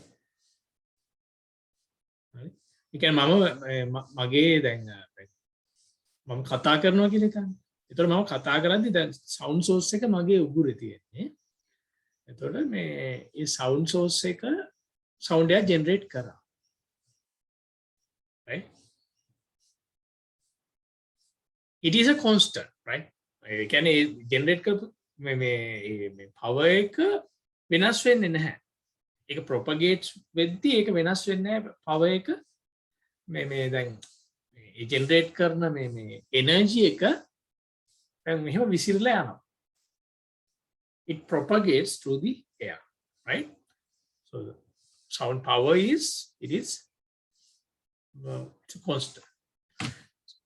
You can මගේ දැන් මම කතා කරනවා කියලා හිතන්න. ඒතර මම කතා කරද්දි දැන් sound source එක මගේ උගුරේ තියෙන්නේ. එතකොට මේ sound source එක sound එක generate කරා. right? It is a constant, right? ඒ කියන්නේ generate කරපු මේ power එක වෙනස් වෙන්නේ නැහැ. ඒක propagate වෙද්දී ඒක වෙනස් වෙන්නේ නැහැ power එක මේ දැන් මේ generate කරන මේ energy එක දැන් මෙහෙම විසිරලා යනවා. It propagates through the air, right? So the sound power is it's a constant.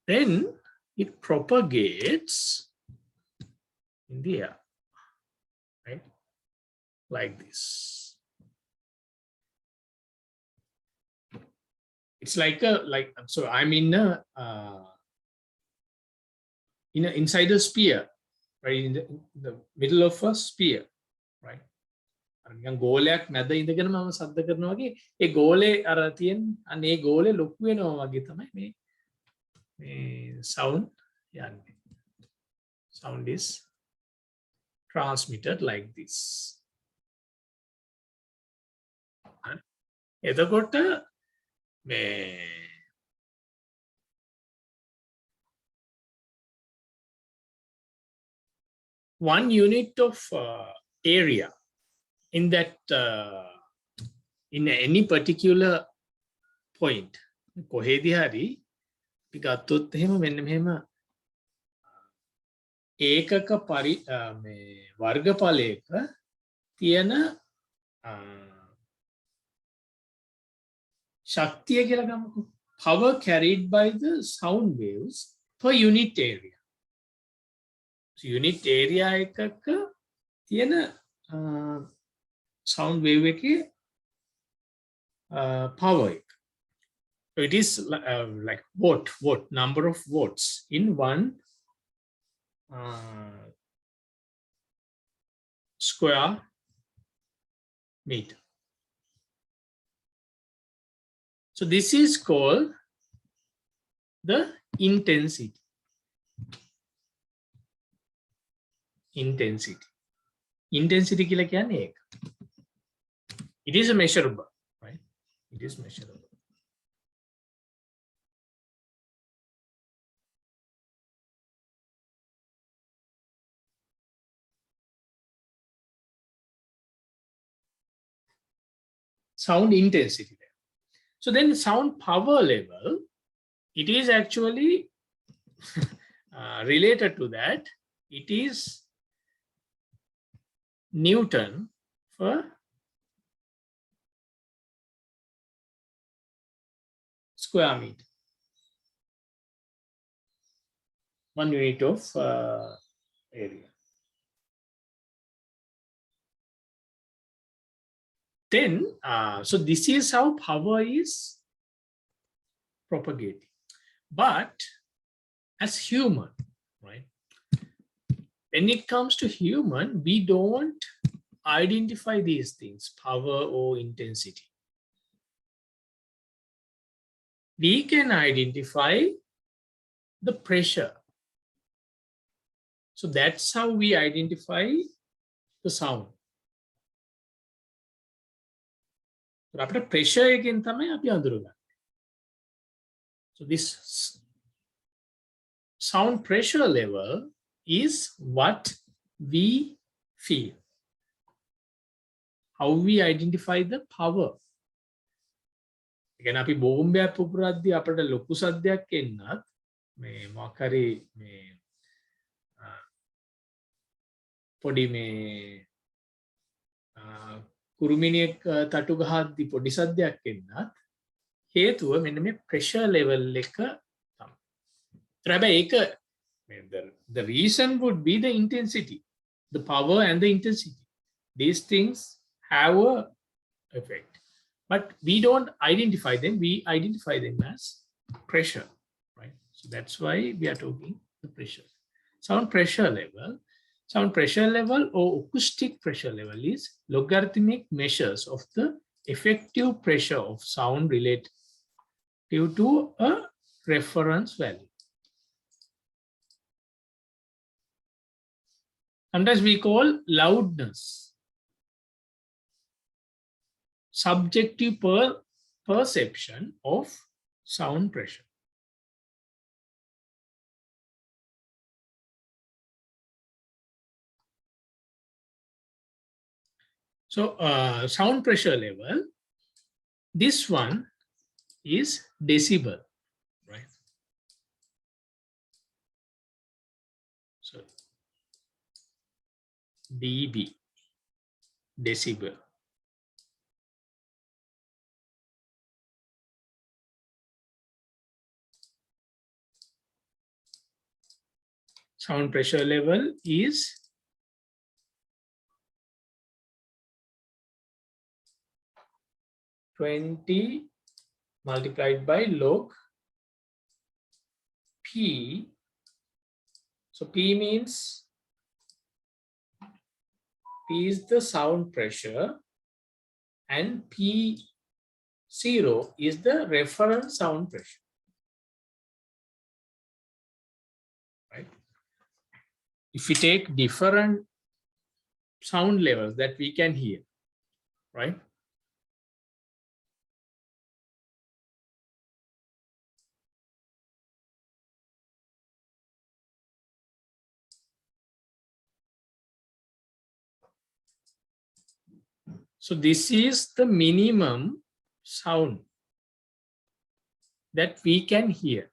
Then it propagates in the air, right? Like this. It's like so I'm in a inside a sphere, right? In the middle of a sphere, right? නිකන් ගෝලයක් මැද ඉඳගෙන මම සද්ද කරනවා වගේ ඒ ගෝලේ අර තියෙන අන්න ඒ ගෝලේ ලොකු වෙනවා වගේ තමයි මේ sound යන්නේ. Sound is transmitted like this. එතකොට මේ one unit of area in that in any particular point කොහෙදී හරි අපි ගත්තොත් එහෙම මෙන්න මෙහෙම ඒකක මේ වර්ගඵලයක තියෙන ශක්තිය කියලා ගමුකෝ. Power carried by the sound waves per unit area. So unit area එකක තියෙන sound wave එකේ power එක. So it is like watt, number of watts in one square meter. So this is called the intensity. Intensity kila kya ek. It is measurable, right? It is measurable. Sound intensity. So then sound power level, it is actually related to that. It is Newton per square meter. 1 unit of area. Then, so this is how power is propagating. But as human, right? When it comes to human, we don't identify these things, power or intensity. We can identify the pressure. So that's how we identify the sound. අපිට pressure එකෙන් තමයි අපි අඳුරගන්නේ. So this sound pressure level is what we feel. How we identify the power. again අපි බෝම්බයක් පුපුරද්දී අපිට ලොකු සද්දයක් එන්නත් මේ මොකක් හරි මේ පොඩි මේ කුරුමිනියක් තටු ගහද්දී පොඩි සද්දයක් එන්නත් හේතුව මෙන්න මේ pressure level එක තමයි. හැබැයි ඒක the reason would be the intensity, the power and the intensity. These things have a effect, but we don't identify them. We identify them as pressure, right? So that's why we are talking the pressure. Sound pressure level. Sound pressure level or acoustic pressure level is logarithmic measures of the effective pressure of sound relative to a reference value. Sometimes we call loudness subjective perception of sound pressure. So sound pressure level, this one is decibel, right? So dB, decibel. Sound pressure level is 20 multiplied by log P. So P means P is the sound pressure and P0 is the reference sound pressure. Right? If we take different sound levels that we can hear, right? So this is the minimum sound that we can hear.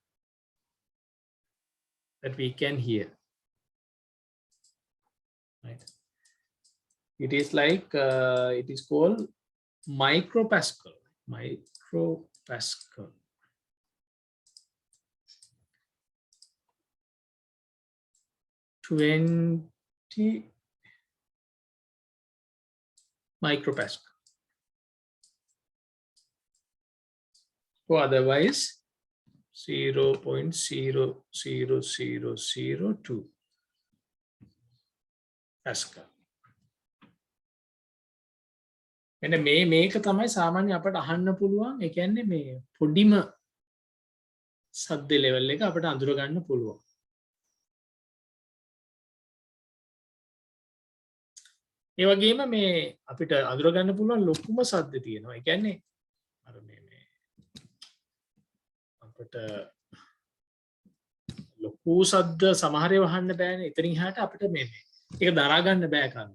Right? It is like it is called micropascal. 20 micropascal. Or otherwise 0.00002 pascal. මෙන්න මේක තමයි සාමාන්‍ය අපට අහන්න පුළුවන්. ඒ කියන්නේ මේ පොඩිම සද්ද ලෙවල් එක අපට අඳුර ගන්න පුළුවන්. ඒ වගේම මේ අපිට අඳුර ගන්න පුළුවන් ලොකුම සද්ද තියෙනවා. ඒ කියන්නේ අර මේ අපිට ලොකු සද්ද සමහර ඒවා අහන්න බෑනේ. එතනින් එහාට අපිට මේ ඒක දරා ගන්න බෑ කන්න.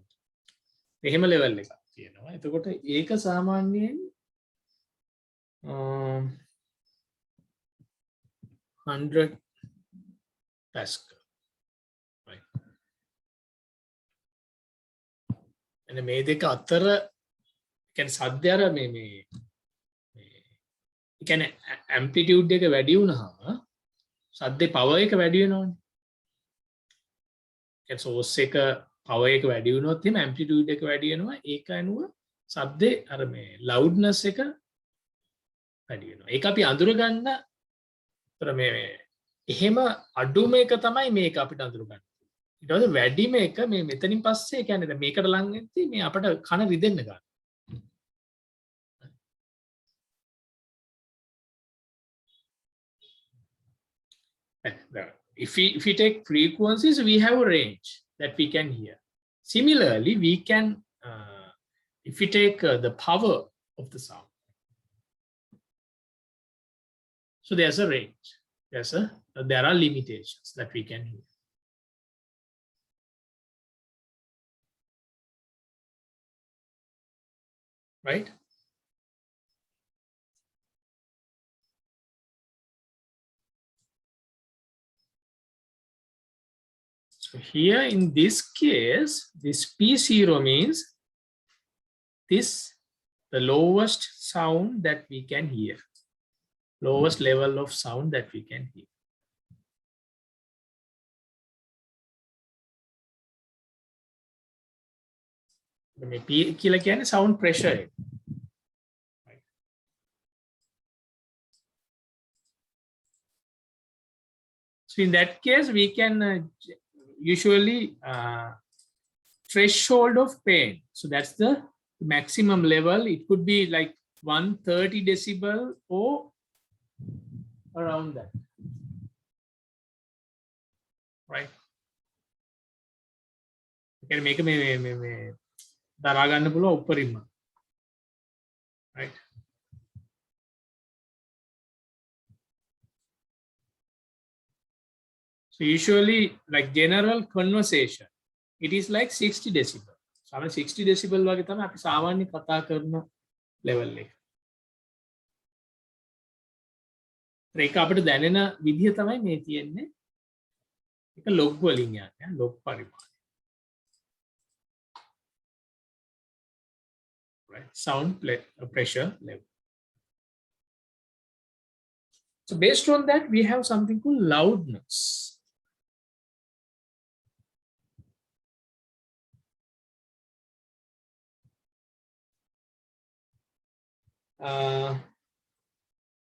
එහෙම ලෙවල් එකක් තියෙනවා. එතකොට ඒක සාමාන්‍යයෙන් 100 pascal. Right. එනේ මේ දෙක අතර කියන්නේ සද්ද අර මේ ඒ කියන්නේ ඇම්ප්ලිටියුඩ් එක වැඩි වුණාම සද්දේ පවර් එක වැඩි වෙනවනේ. ඒ සෝස් එක පවර් එක වැඩි වුණොත් එහෙම ඇම්ප්ලිටියුඩ් එක වැඩි වෙනවා. ඒක අනුව සද්දේ අර මේ ලවුඩ්නස් එක වැඩි වෙනවා. ඒක අපි අඳුර ගන්න මේ එහෙම අඩුම එක තමයි මේක අපිට අඳුර ගන්න. ඊට පස්සේ වැඩිම එක මේ මෙතනින් පස්සේ කියන්නේ මේකට ලං වෙද්දී මේ අපිට කන රිදෙන්න ගන්න. If we take frequencies, we have a range that we can hear. Similarly, we can, if we take the power of the sound. So there's a range. There are limitations that we can hear. Right? So here in this case, this P0 means this the lowest sound that we can hear. Lowest level of sound that we can hear. P කියලා කියන්නේ sound pressure. Right. So in that case, we can usually threshold of pain. So that's the maximum level. It could be like 130 decibel or around that. Right? Okay, make me දරා ගන්න පුළුවන් උඩරින්ම. Right? So usually like general conversation, it is like 60 decibel. So 60 decibel වගේ තමයි අපි සාමාන්‍ය කතා කරන level එක. ඒක අපිට දැනෙන විදිය තමයි මේ තියෙන්නේ. ඒක log වලින් යන්නේ, log පරිමාණය. Right? Sound pressure level. So based on that, we have something called loudness.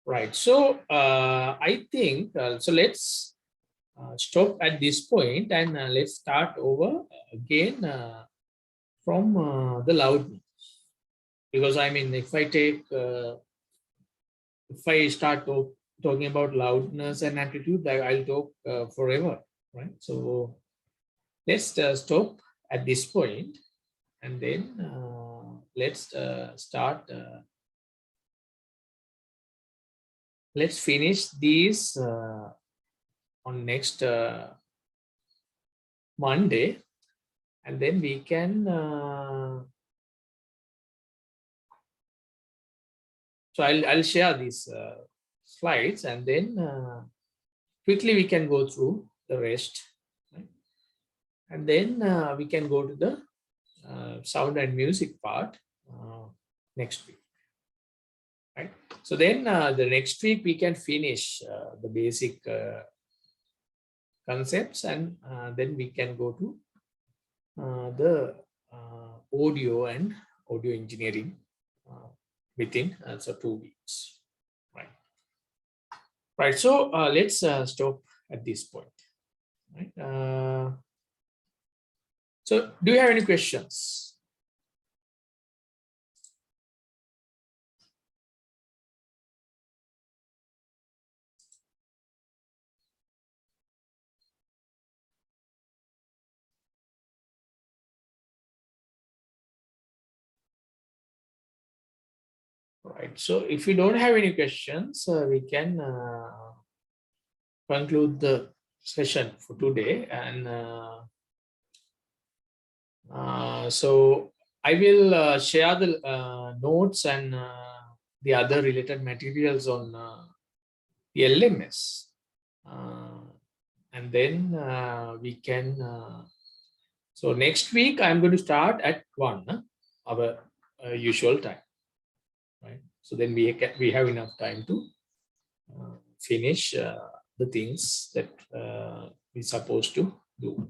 Right. So I think so. Let's stop at this point and let's start over again from the loudness. Because I mean, if I start talking about loudness and amplitude, I'll talk forever, right? So let's stop at this point and then let's start. Let's finish these on next Monday, and then we can so I'll share these slides, and then quickly we can go through the rest, right? And then we can go to the sound and music part next week, right? So then the next week we can finish the basic concepts, and then we can go to the audio and audio engineering within so 2 weeks, right? Right. So let's stop at this point, right? So do you have any questions? Right. So if you don't have any questions, we can conclude the session for today. And so I will share the notes and the other related materials on the LMS. And then we can, so next week I'm going to start at 1, our usual time. Right. So then we have enough time to finish the things that we're supposed to do.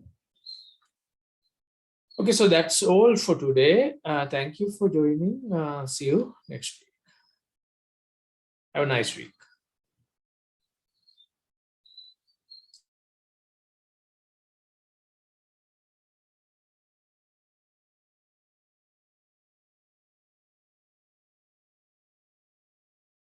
Okay, so that's all for today. Thank you for joining. See you next week. Have a nice week.